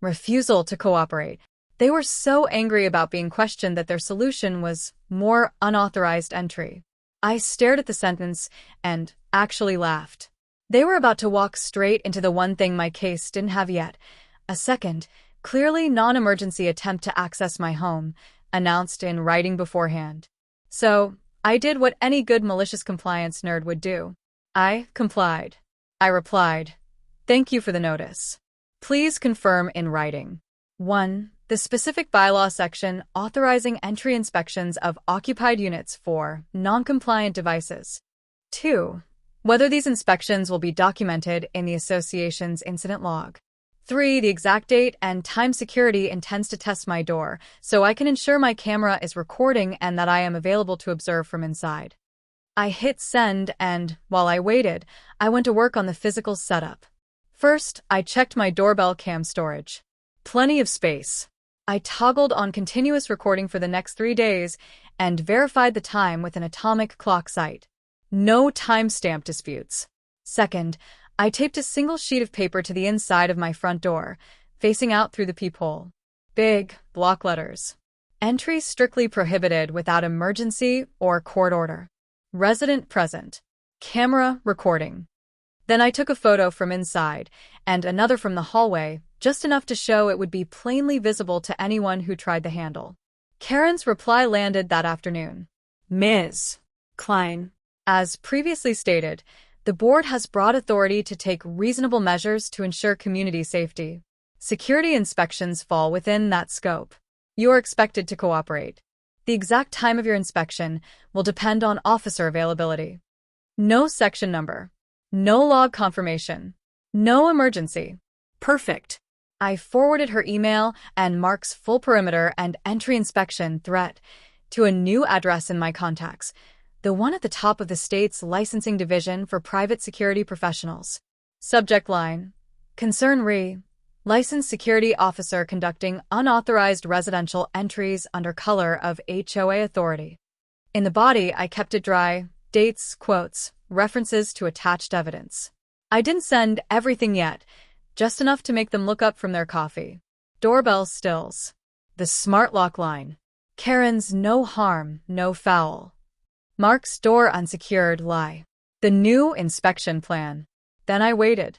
Refusal to cooperate. They were so angry about being questioned that their solution was more unauthorized entry. I stared at the sentence and actually laughed. They were about to walk straight into the one thing my case didn't have yet. A second, clearly non-emergency attempt to access my home, announced in writing beforehand. So, I did what any good malicious compliance nerd would do. I complied. I replied, "Thank you for the notice. Please confirm in writing." 1. The specific bylaw section authorizing entry inspections of occupied units for non-compliant devices. 2. Whether these inspections will be documented in the association's incident log. 3. The exact date and time security intends to test my door, so I can ensure my camera is recording and that I am available to observe from inside. I hit send and, while I waited, I went to work on the physical setup. First, I checked my doorbell cam storage. Plenty of space. I toggled on continuous recording for the next 3 days and verified the time with an atomic clock site. No timestamp disputes. Second, I taped a single sheet of paper to the inside of my front door, facing out through the peephole. Big, block letters. Entry strictly prohibited without emergency or court order. Resident present. Camera recording. Then I took a photo from inside and another from the hallway, just enough to show it would be plainly visible to anyone who tried the handle. Karen's reply landed that afternoon. Ms. Klein. As previously stated, the board has broad authority to take reasonable measures to ensure community safety. Security inspections fall within that scope. You are expected to cooperate. The exact time of your inspection will depend on officer availability. No section number. No log confirmation. No emergency. Perfect. I forwarded her email and Mark's full perimeter and entry inspection threat to a new address in my contacts, the one at the top of the state's licensing division for private security professionals. Subject line: Concern re. Licensed security officer conducting unauthorized residential entries under color of HOA authority. In the body, I kept it dry, dates, quotes, references to attached evidence. I didn't send everything yet, just enough to make them look up from their coffee. Doorbell stills. The smart lock line. Karen's no harm, no foul. Mark's door unsecured lie. The new inspection plan. Then I waited.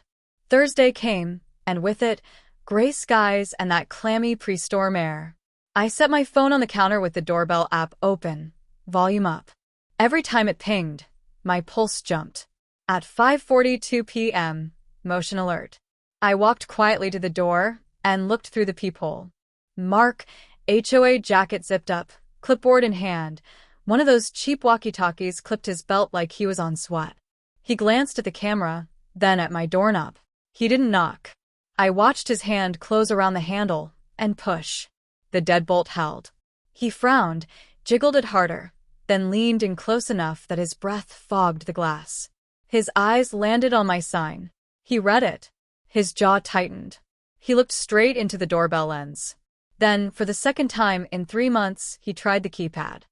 Thursday came, and with it, gray skies and that clammy pre-storm air. I set my phone on the counter with the doorbell app open, volume up. Every time it pinged, my pulse jumped. At 5:42 p.m., motion alert. I walked quietly to the door and looked through the peephole. Mark, HOA jacket zipped up, clipboard in hand. One of those cheap walkie-talkies clipped his belt like he was on SWAT. He glanced at the camera, then at my doorknob. He didn't knock. I watched his hand close around the handle and push. The deadbolt held. He frowned, jiggled it harder, then leaned in close enough that his breath fogged the glass. His eyes landed on my sign. He read it. His jaw tightened. He looked straight into the doorbell lens. Then, for the second time in 3 months, he tried the keypad.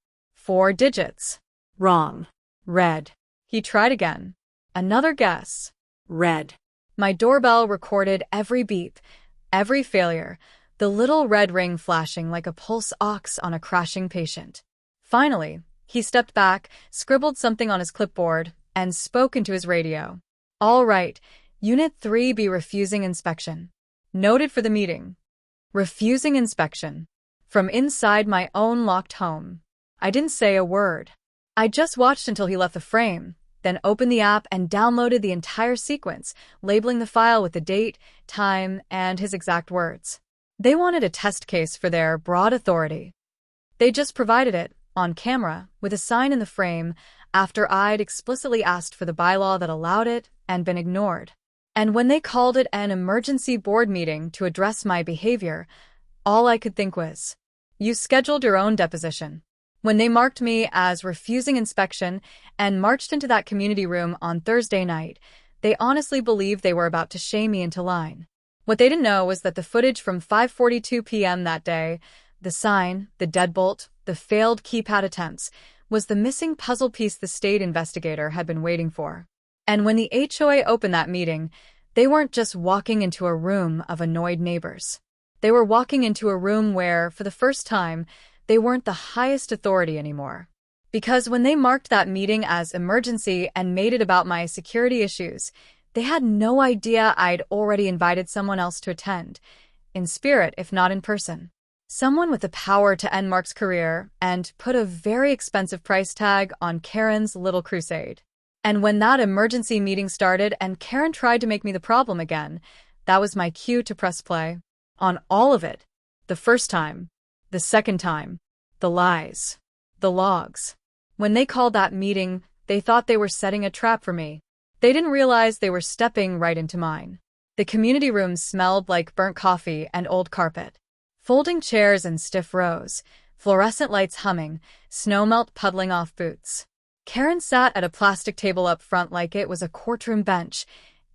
4 digits. Wrong. Red. He tried again. Another guess. Red. My doorbell recorded every beep, every failure, the little red ring flashing like a pulse ox on a crashing patient. Finally, he stepped back, scribbled something on his clipboard, and spoke into his radio. All right, Unit 3B refusing inspection. Noted for the meeting. Refusing inspection. From inside my own locked home. I didn't say a word. I just watched until he left the frame, then opened the app and downloaded the entire sequence, labeling the file with the date, time, and his exact words. They wanted a test case for their broad authority. They just provided it, on camera, with a sign in the frame, after I'd explicitly asked for the bylaw that allowed it and been ignored. And when they called it an emergency board meeting to address my behavior, all I could think was, you scheduled your own deposition. When they marked me as refusing inspection and marched into that community room on Thursday night, they honestly believed they were about to shame me into line. What they didn't know was that the footage from 5:42 p.m. that day, the sign, the deadbolt, the failed keypad attempts, was the missing puzzle piece the state investigator had been waiting for. And when the HOA opened that meeting, they weren't just walking into a room of annoyed neighbors. They were walking into a room where, for the first time, they weren't the highest authority anymore. Because when they marked that meeting as emergency and made it about my security issues, they had no idea I'd already invited someone else to attend, in spirit if not in person. Someone with the power to end Mark's career and put a very expensive price tag on Karen's little crusade. And when that emergency meeting started and Karen tried to make me the problem again, that was my cue to press play. On all of it. The first time. The second time. The lies. The logs. When they called that meeting, they thought they were setting a trap for me. They didn't realize they were stepping right into mine. The community room smelled like burnt coffee and old carpet. Folding chairs in stiff rows, fluorescent lights humming, snowmelt puddling off boots. Karen sat at a plastic table up front like it was a courtroom bench,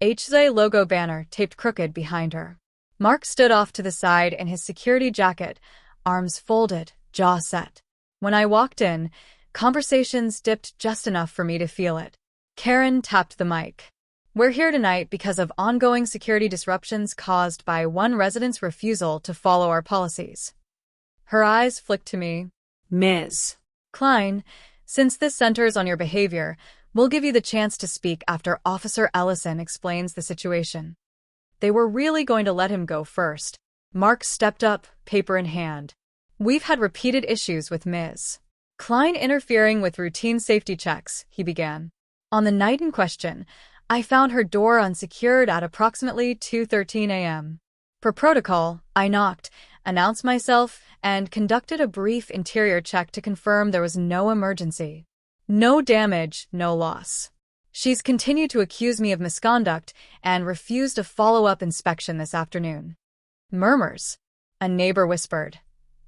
HOA logo banner taped crooked behind her. Mark stood off to the side in his security jacket, arms folded, jaw set. When I walked in, conversations dipped just enough for me to feel it. Karen tapped the mic. We're here tonight because of ongoing security disruptions caused by one resident's refusal to follow our policies. Her eyes flicked to me. Ms. Klein, since this centers on your behavior, we'll give you the chance to speak after Officer Ellison explains the situation. They were really going to let him go first. Mark stepped up, paper in hand. We've had repeated issues with Ms. Klein interfering with routine safety checks, he began. On the night in question, I found her door unsecured at approximately 2:13 a.m. Per protocol, I knocked, announced myself, and conducted a brief interior check to confirm there was no emergency. No damage, no loss. She's continued to accuse me of misconduct and refused a follow-up inspection this afternoon. Murmurs. A neighbor whispered.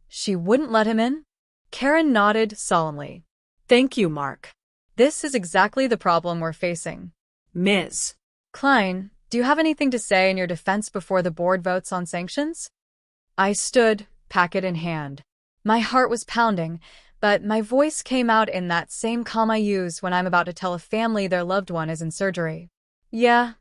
She wouldn't let him in? Karen nodded solemnly. Thank you, Mark. This is exactly the problem we're facing. Ms. Klein, do you have anything to say in your defense before the board votes on sanctions? I stood, packet in hand. My heart was pounding, but my voice came out in that same calm I use when I'm about to tell a family their loved one is in surgery. Yeah,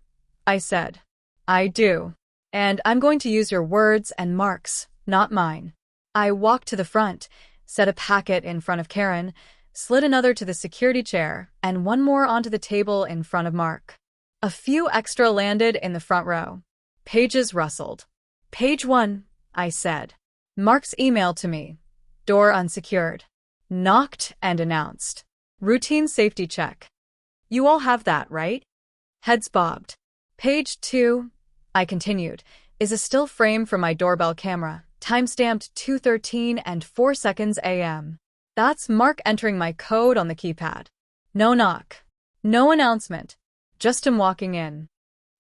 I said. I do. And I'm going to use your words and Mark's, not mine. I walked to the front, set a packet in front of Karen, slid another to the security chair, and one more onto the table in front of Mark. A few extra landed in the front row. Pages rustled. Page 1, I said. Mark's email to me. Door unsecured. Knocked and announced. Routine safety check. You all have that, right? Heads bobbed. Page 2, I continued, is a still frame from my doorbell camera, timestamped 2:13 and 4 seconds a.m. That's Mark entering my code on the keypad. No knock. No announcement. Just him walking in.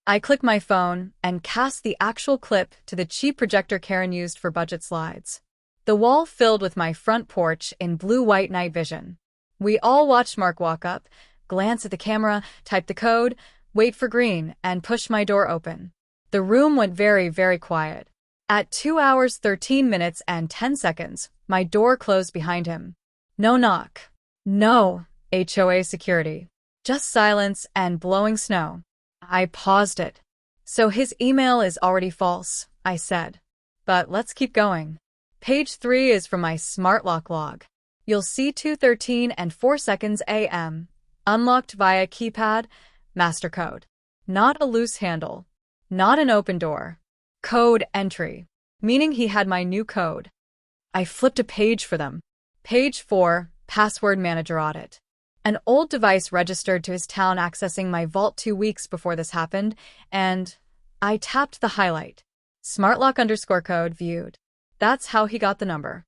I clicked my phone and cast the actual clip to the cheap projector Karen used for budget slides. The wall filled with my front porch in blue-white night vision. We all watched Mark walk up, glance at the camera, type the code, wait for green, and push my door open. The room went very, very quiet. At 2 hours 13 minutes and 10 seconds, my door closed behind him. No knock. No, HOA security. Just silence and blowing snow. I paused it. So his email is already false, I said. But let's keep going. Page 3 is from my smart lock log. You'll see 2:13 and 4 seconds AM. Unlocked via keypad, master code. Not a loose handle. Not an open door. Code entry. Meaning he had my new code. I flipped a page for them. Page 4, password manager audit. An old device registered to his town accessing my vault 2 weeks before this happened, and I tapped the highlight. Smartlock_code viewed. That's how he got the number.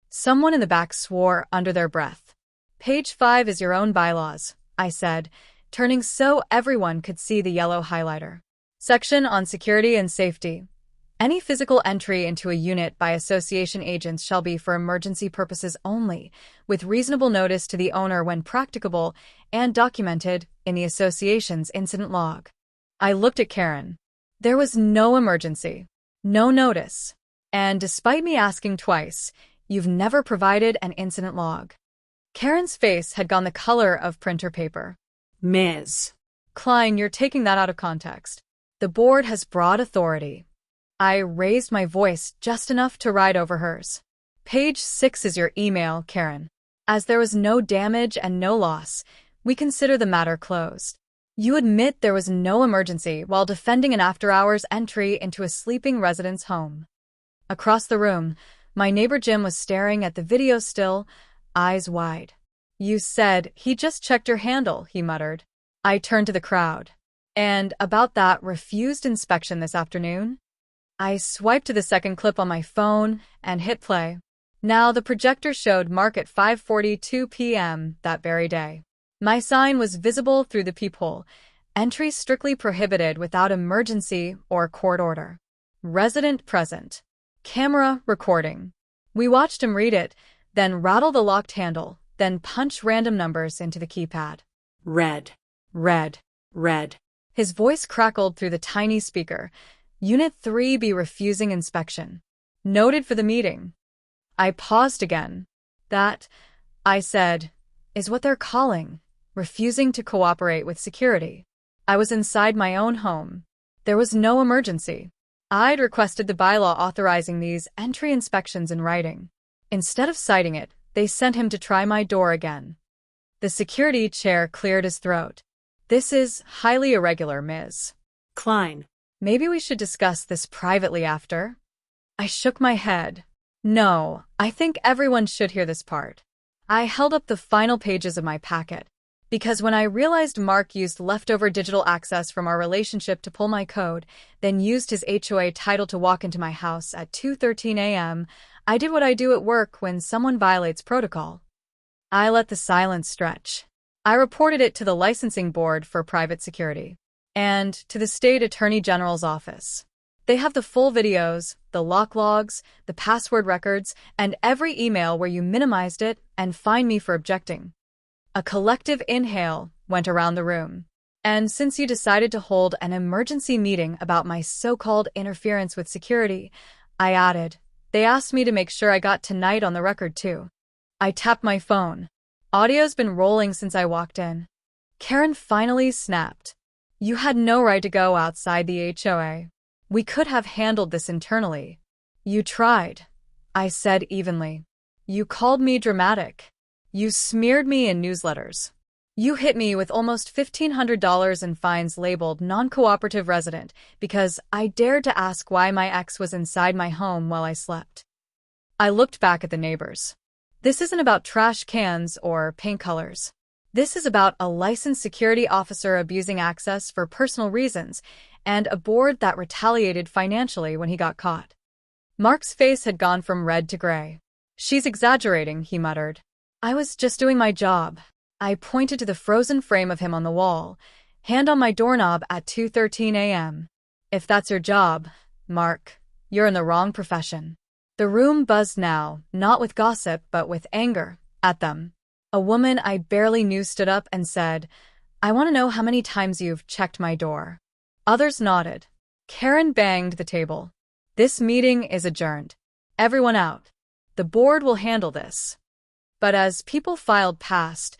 Someone in the back swore under their breath. Page 5 is your own bylaws, I said, turning so everyone could see the yellow highlighter. Section on security and safety. Any physical entry into a unit by association agents shall be for emergency purposes only, with reasonable notice to the owner when practicable and documented in the association's incident log. I looked at Karen. There was no emergency, no notice, and despite me asking twice, you've never provided an incident log. Karen's face had gone the color of printer paper. Ms. Klein, you're taking that out of context. The board has broad authority. I raised my voice just enough to ride over hers. Page 6 is your email, Karen. As there was no damage and no loss, we consider the matter closed. You admit there was no emergency while defending an after-hours entry into a sleeping resident's home. Across the room, my neighbor Jim was staring at the video still, eyes wide. You said, he just checked your handle, he muttered. I turned to the crowd. And about that refused inspection this afternoon? I swiped to the second clip on my phone and hit play. Now the projector showed Mark at 5:42 p.m. that very day. My sign was visible through the peephole. Entry strictly prohibited without emergency or court order. Resident present. Camera recording. We watched him read it, then rattle the locked handle, then punch random numbers into the keypad. Red. Red. Red. His voice crackled through the tiny speaker. Unit 3B refusing inspection. Noted for the meeting. I paused again. That, I said, is what they're calling refusing to cooperate with security. I was inside my own home. There was no emergency. I'd requested the bylaw authorizing these entry inspections in writing. Instead of citing it, they sent him to try my door again. The security chair cleared his throat. This is highly irregular, Ms. Klein. Maybe we should discuss this privately after? I shook my head. No, I think everyone should hear this part. I held up the final pages of my packet, because when I realized Mark used leftover digital access from our relationship to pull my code, then used his HOA title to walk into my house at 2:13 a.m., I did what I do at work when someone violates protocol. I let the silence stretch. I reported it to the licensing board for private security and to the state attorney general's office. They have the full videos, the lock logs, the password records, and every email where you minimized it and fined me for objecting. A collective inhale went around the room. And since you decided to hold an emergency meeting about my so-called interference with security, I added, they asked me to make sure I got tonight on the record too. I tapped my phone. Audio's been rolling since I walked in. Karen finally snapped. You had no right to go outside the HOA. We could have handled this internally. You tried, I said evenly. You called me dramatic. You smeared me in newsletters. You hit me with almost $1,500 in fines labeled non-cooperative resident because I dared to ask why my ex was inside my home while I slept. I looked back at the neighbors. This isn't about trash cans or paint colors. This is about a licensed security officer abusing access for personal reasons and a board that retaliated financially when he got caught. Mark's face had gone from red to gray. She's exaggerating, he muttered. I was just doing my job. I pointed to the frozen frame of him on the wall, hand on my doorknob at 2:13 a.m. If that's your job, Mark, you're in the wrong profession. The room buzzed now, not with gossip but with anger, at them. A woman I barely knew stood up and said, I want to know how many times you've checked my door. Others nodded. Karen banged the table. This meeting is adjourned. Everyone out. The board will handle this. But as people filed past,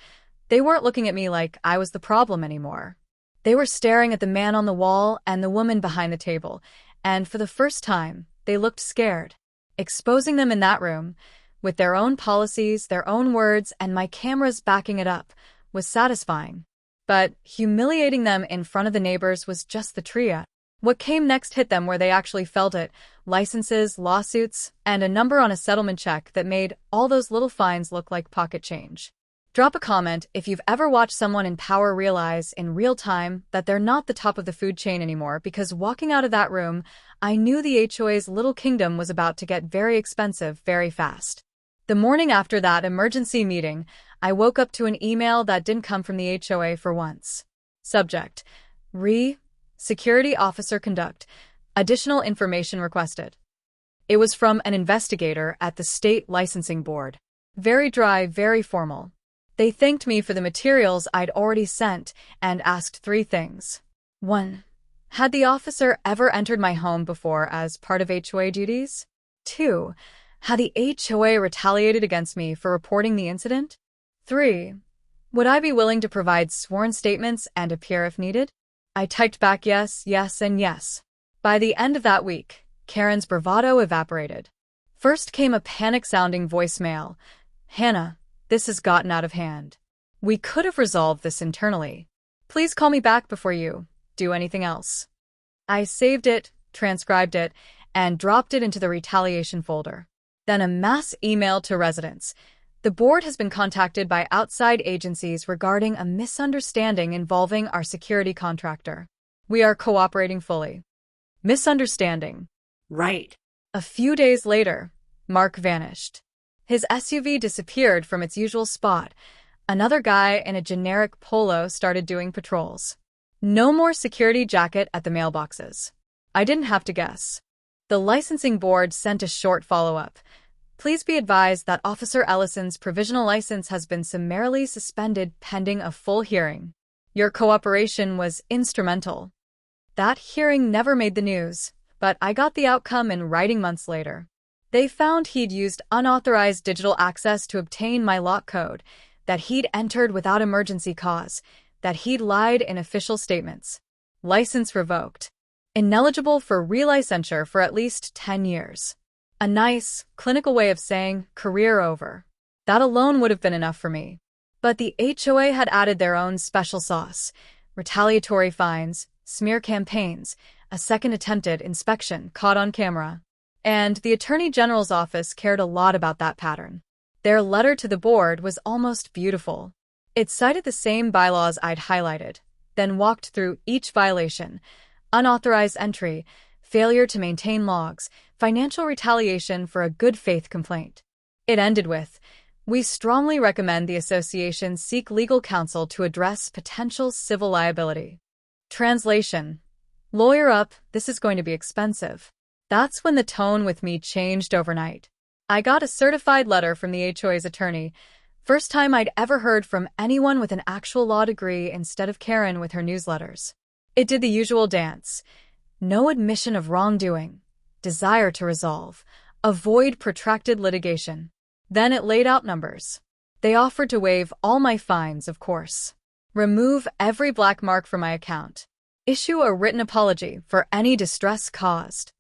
they weren't looking at me like I was the problem anymore. They were staring at the man on the wall and the woman behind the table, and for the first time, they looked scared. Exposing them in that room, with their own policies, their own words, and my cameras backing it up, was satisfying. But humiliating them in front of the neighbors was just the tria. What came next hit them where they actually felt it: licenses, lawsuits, and a number on a settlement check that made all those little fines look like pocket change. Drop a comment if you've ever watched someone in power realize in real time that they're not the top of the food chain anymore, because walking out of that room, I knew the HOA's little kingdom was about to get very expensive very fast. The morning after that emergency meeting, I woke up to an email that didn't come from the HOA for once. Subject: Security Officer Conduct. Additional information requested. It was from an investigator at the State Licensing Board. Very dry, very formal. They thanked me for the materials I'd already sent and asked 3 things. 1. Had the officer ever entered my home before as part of HOA duties? 2. Had the HOA retaliated against me for reporting the incident? 3. Would I be willing to provide sworn statements and appear if needed? I typed back yes, yes, and yes. By the end of that week, Karen's bravado evaporated. First came a panic-sounding voicemail. "Hannah, this has gotten out of hand. We could have resolved this internally. Please call me back before you do anything else." I saved it, transcribed it, and dropped it into the retaliation folder. Then a mass email to residents. The board has been contacted by outside agencies regarding a misunderstanding involving our security contractor. We are cooperating fully. Misunderstanding. Right. A few days later, Mark vanished. His SUV disappeared from its usual spot. Another guy in a generic polo started doing patrols. No more security jacket at the mailboxes. I didn't have to guess. The licensing board sent a short follow-up. Please be advised that Officer Ellison's provisional license has been summarily suspended pending a full hearing. Your cooperation was instrumental. That hearing never made the news, but I got the outcome in writing months later. They found he'd used unauthorized digital access to obtain my lock code, that he'd entered without emergency cause, that he'd lied in official statements. License revoked. Ineligible for relicensure for at least 10 years. A nice, clinical way of saying career over. That alone would have been enough for me. But the HOA had added their own special sauce: retaliatory fines, smear campaigns, a second attempted inspection caught on camera. And the Attorney General's office cared a lot about that pattern. Their letter to the board was almost beautiful. It cited the same bylaws I'd highlighted, then walked through each violation: unauthorized entry, failure to maintain logs, financial retaliation for a good faith complaint. It ended with, "We strongly recommend the association seek legal counsel to address potential civil liability." Translation: Lawyer up, this is going to be expensive. That's when the tone with me changed overnight. I got a certified letter from the HOA's attorney. First time I'd ever heard from anyone with an actual law degree instead of Karen with her newsletters. It did the usual dance. No admission of wrongdoing. Desire to resolve. Avoid protracted litigation. Then it laid out numbers. They offered to waive all my fines, of course. Remove every black mark from my account. Issue a written apology for any distress caused.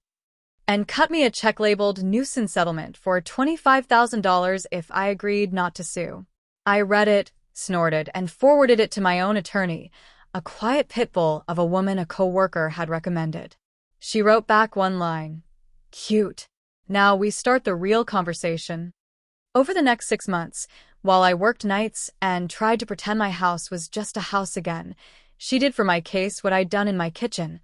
And cut me a check labeled nuisance settlement for $25,000 if I agreed not to sue. I read it, snorted, and forwarded it to my own attorney, a quiet pit bull of a woman a co-worker had recommended. She wrote back one line. Cute. Now we start the real conversation. Over the next 6 months, while I worked nights and tried to pretend my house was just a house again, she did for my case what I'd done in my kitchen,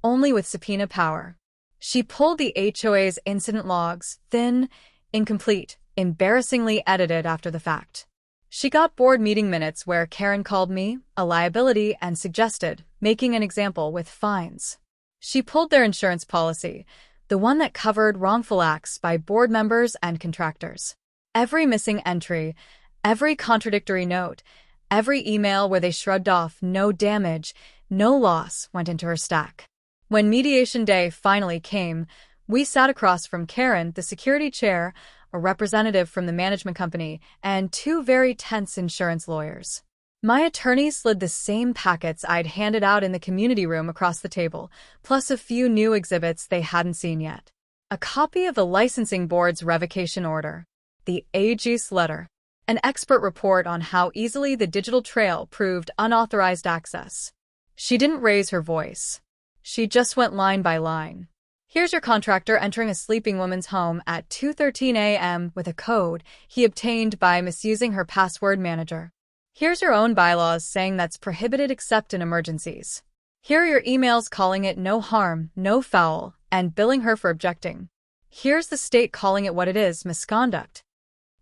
only with subpoena power. She pulled the HOA's incident logs, thin, incomplete, embarrassingly edited after the fact. She got board meeting minutes where Karen called me a liability and suggested making an example with fines. She pulled their insurance policy, the one that covered wrongful acts by board members and contractors. Every missing entry, every contradictory note, every email where they shrugged off no damage, no loss went into her stack. When mediation day finally came, we sat across from Karen, the security chair, a representative from the management company, and two very tense insurance lawyers. My attorney slid the same packets I'd handed out in the community room across the table, plus a few new exhibits they hadn't seen yet. A copy of the licensing board's revocation order, the AG's letter, an expert report on how easily the digital trail proved unauthorized access. She didn't raise her voice. She just went line by line. Here's your contractor entering a sleeping woman's home at 2:13 a.m. with a code he obtained by misusing her password manager. Here's your own bylaws saying that's prohibited except in emergencies. Here are your emails calling it no harm, no foul, and billing her for objecting. Here's the state calling it what it is, misconduct.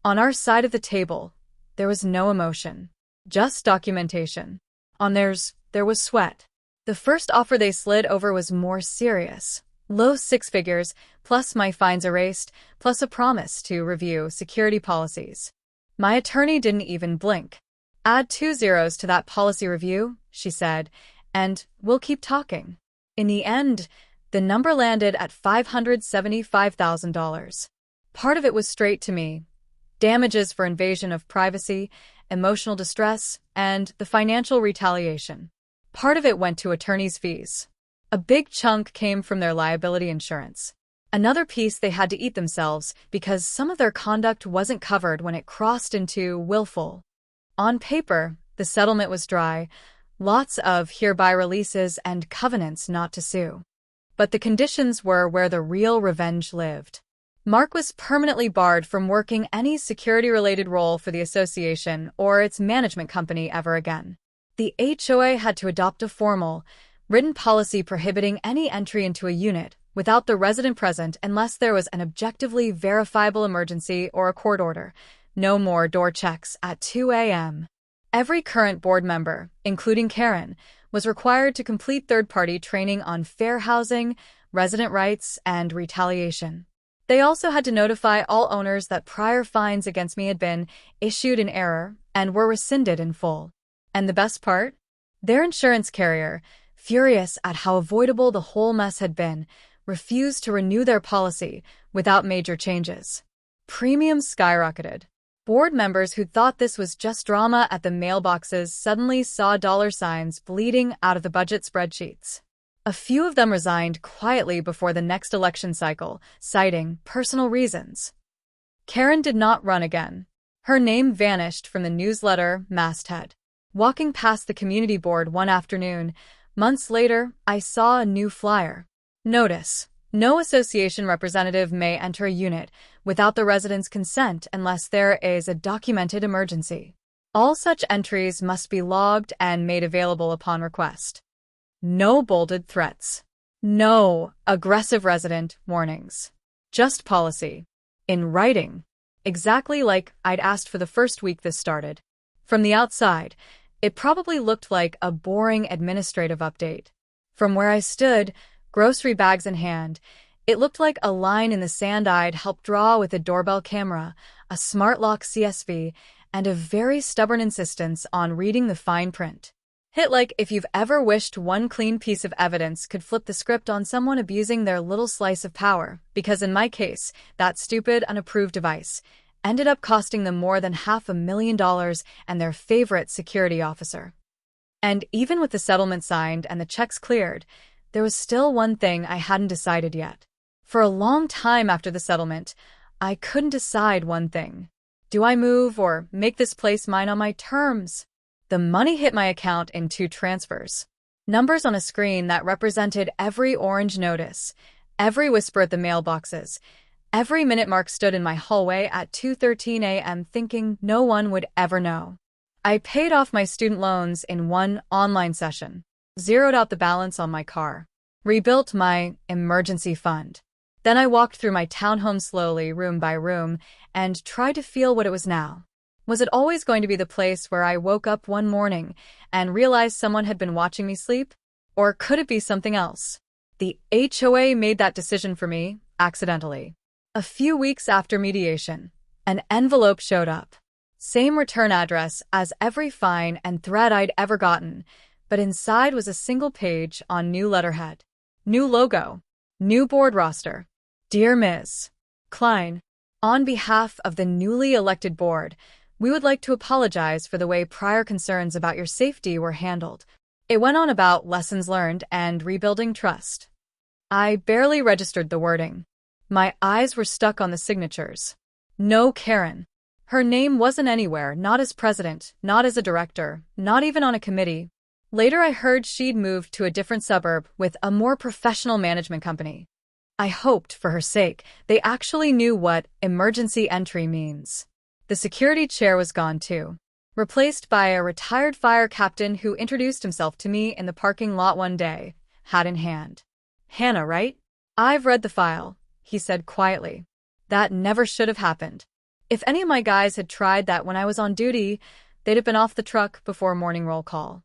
On our side of the table, there was no emotion, just documentation. On theirs, there was sweat. The first offer they slid over was more serious. Low six figures, plus my fines erased, plus a promise to review security policies. My attorney didn't even blink. Add 2 zeros to that policy review, she said, and we'll keep talking. In the end, the number landed at $575,000. Part of it was straight to me. Damages for invasion of privacy, emotional distress, and the financial retaliation. Part of it went to attorneys' fees. A big chunk came from their liability insurance. Another piece they had to eat themselves because some of their conduct wasn't covered when it crossed into willful. On paper, the settlement was dry, lots of hereby releases and covenants not to sue. But the conditions were where the real revenge lived. Mark was permanently barred from working any security-related role for the association or its management company ever again. The HOA had to adopt a formal, written policy prohibiting any entry into a unit without the resident present unless there was an objectively verifiable emergency or a court order. No more door checks at 2 a.m. Every current board member, including Karen, was required to complete third-party training on fair housing, resident rights, and retaliation. They also had to notify all owners that prior fines against me had been issued in error and were rescinded in full. And the best part? Their insurance carrier, furious at how avoidable the whole mess had been, refused to renew their policy without major changes. Premiums skyrocketed. Board members who thought this was just drama at the mailboxes suddenly saw dollar signs bleeding out of the budget spreadsheets. A few of them resigned quietly before the next election cycle, citing personal reasons. Karen did not run again. Her name vanished from the newsletter masthead. Walking past the community board one afternoon, months later, I saw a new flyer. Notice: no association representative may enter a unit without the resident's consent unless there is a documented emergency. All such entries must be logged and made available upon request. No bolded threats. No aggressive resident warnings. Just policy. In writing. Exactly like I'd asked for the first week this started. From the outside, it probably looked like a boring administrative update. From where I stood, grocery bags in hand, it looked like a line in the sand I'd helped draw with a doorbell camera, a smart lock CSV, and a very stubborn insistence on reading the fine print. Hit like if you've ever wished one clean piece of evidence could flip the script on someone abusing their little slice of power, because in my case, that stupid, unapproved device ended up costing them more than $500,000 and their favorite security officer. And even with the settlement signed and the checks cleared, there was still one thing I hadn't decided yet. For a long time after the settlement, I couldn't decide one thing. Do I move or make this place mine on my terms? The money hit my account in 2 transfers. Numbers on a screen that represented every orange notice, every whisper at the mailboxes, every minute Mark stood in my hallway at 2:13 a.m. thinking no one would ever know. I paid off my student loans in one online session, zeroed out the balance on my car, rebuilt my emergency fund. Then I walked through my townhome slowly, room by room, and tried to feel what it was now. Was it always going to be the place where I woke up one morning and realized someone had been watching me sleep? Or could it be something else? The HOA made that decision for me, accidentally. A few weeks after mediation, an envelope showed up. Same return address as every fine and threat I'd ever gotten, but inside was a single page on new letterhead. New logo. New board roster. Dear Ms. Klein. On behalf of the newly elected board, we would like to apologize for the way prior concerns about your safety were handled. It went on about lessons learned and rebuilding trust. I barely registered the wording. My eyes were stuck on the signatures. No Karen. Her name wasn't anywhere, not as president, not as a director, not even on a committee. Later I heard she'd moved to a different suburb with a more professional management company. I hoped, for her sake, they actually knew what emergency entry means. The security chair was gone too, replaced by a retired fire captain who introduced himself to me in the parking lot one day, hat in hand. Hannah, right? I've read the file, he said quietly. That never should have happened. If any of my guys had tried that when I was on duty, they'd have been off the truck before morning roll call.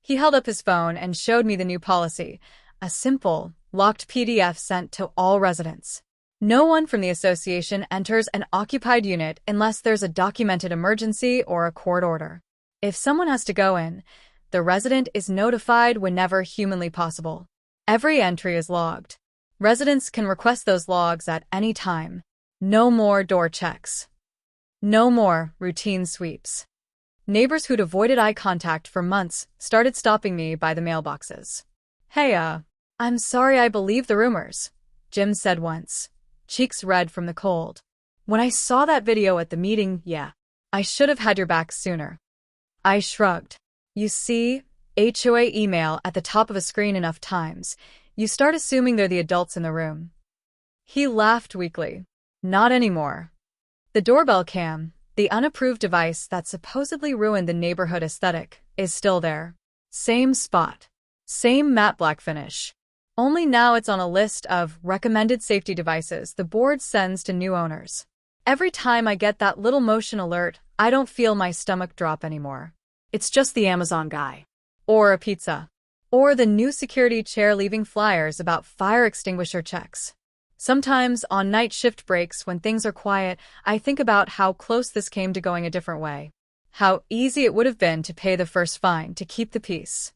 He held up his phone and showed me the new policy, a simple, locked PDF sent to all residents. No one from the association enters an occupied unit unless there's a documented emergency or a court order. If someone has to go in, the resident is notified whenever humanly possible. Every entry is logged. Residents can request those logs at any time. No more door checks. No more routine sweeps. Neighbors who'd avoided eye contact for months started stopping me by the mailboxes. Hey, I'm sorry I believed the rumors, Jim said once, cheeks red from the cold. When I saw that video at the meeting, yeah, I should have had your back sooner. I shrugged. You see, HOA email at the top of a screen enough times, you start assuming they're the adults in the room. He laughed weakly. Not anymore. The doorbell cam, the unapproved device that supposedly ruined the neighborhood aesthetic, is still there. Same spot. Same matte black finish. Only now it's on a list of recommended safety devices the board sends to new owners. Every time I get that little motion alert, I don't feel my stomach drop anymore. It's just the Amazon guy. Or a pizza. Or the new security chair leaving flyers about fire extinguisher checks. Sometimes, on night shift breaks when things are quiet, I think about how close this came to going a different way. How easy it would have been to pay the first fine to keep the peace.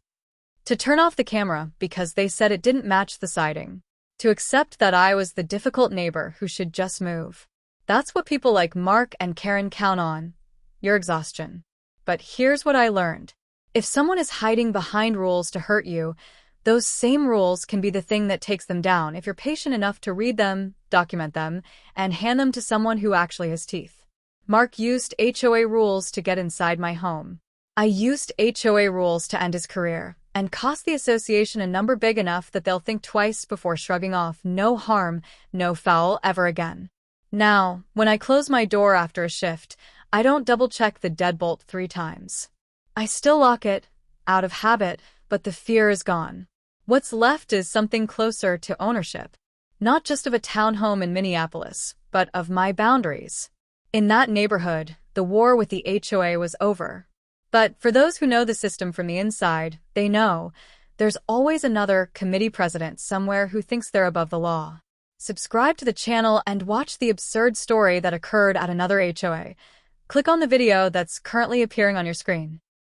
To turn off the camera because they said it didn't match the siding. To accept that I was the difficult neighbor who should just move. That's what people like Mark and Karen count on. Your exhaustion. But here's what I learned. If someone is hiding behind rules to hurt you, those same rules can be the thing that takes them down if you're patient enough to read them, document them, and hand them to someone who actually has teeth. Mark used HOA rules to get inside my home. I used HOA rules to end his career, and cost the association a number big enough that they'll think twice before shrugging off no harm, no foul ever again. Now, when I close my door after a shift, I don't double-check the deadbolt 3 times. I still lock it, out of habit, but the fear is gone. What's left is something closer to ownership. Not just of a townhome in Minneapolis, but of my boundaries. In that neighborhood, the war with the HOA was over. But for those who know the system from the inside, they know there's always another committee president somewhere who thinks they're above the law. Subscribe to the channel and watch the absurd story that occurred at another HOA. Click on the video that's currently appearing on your screen.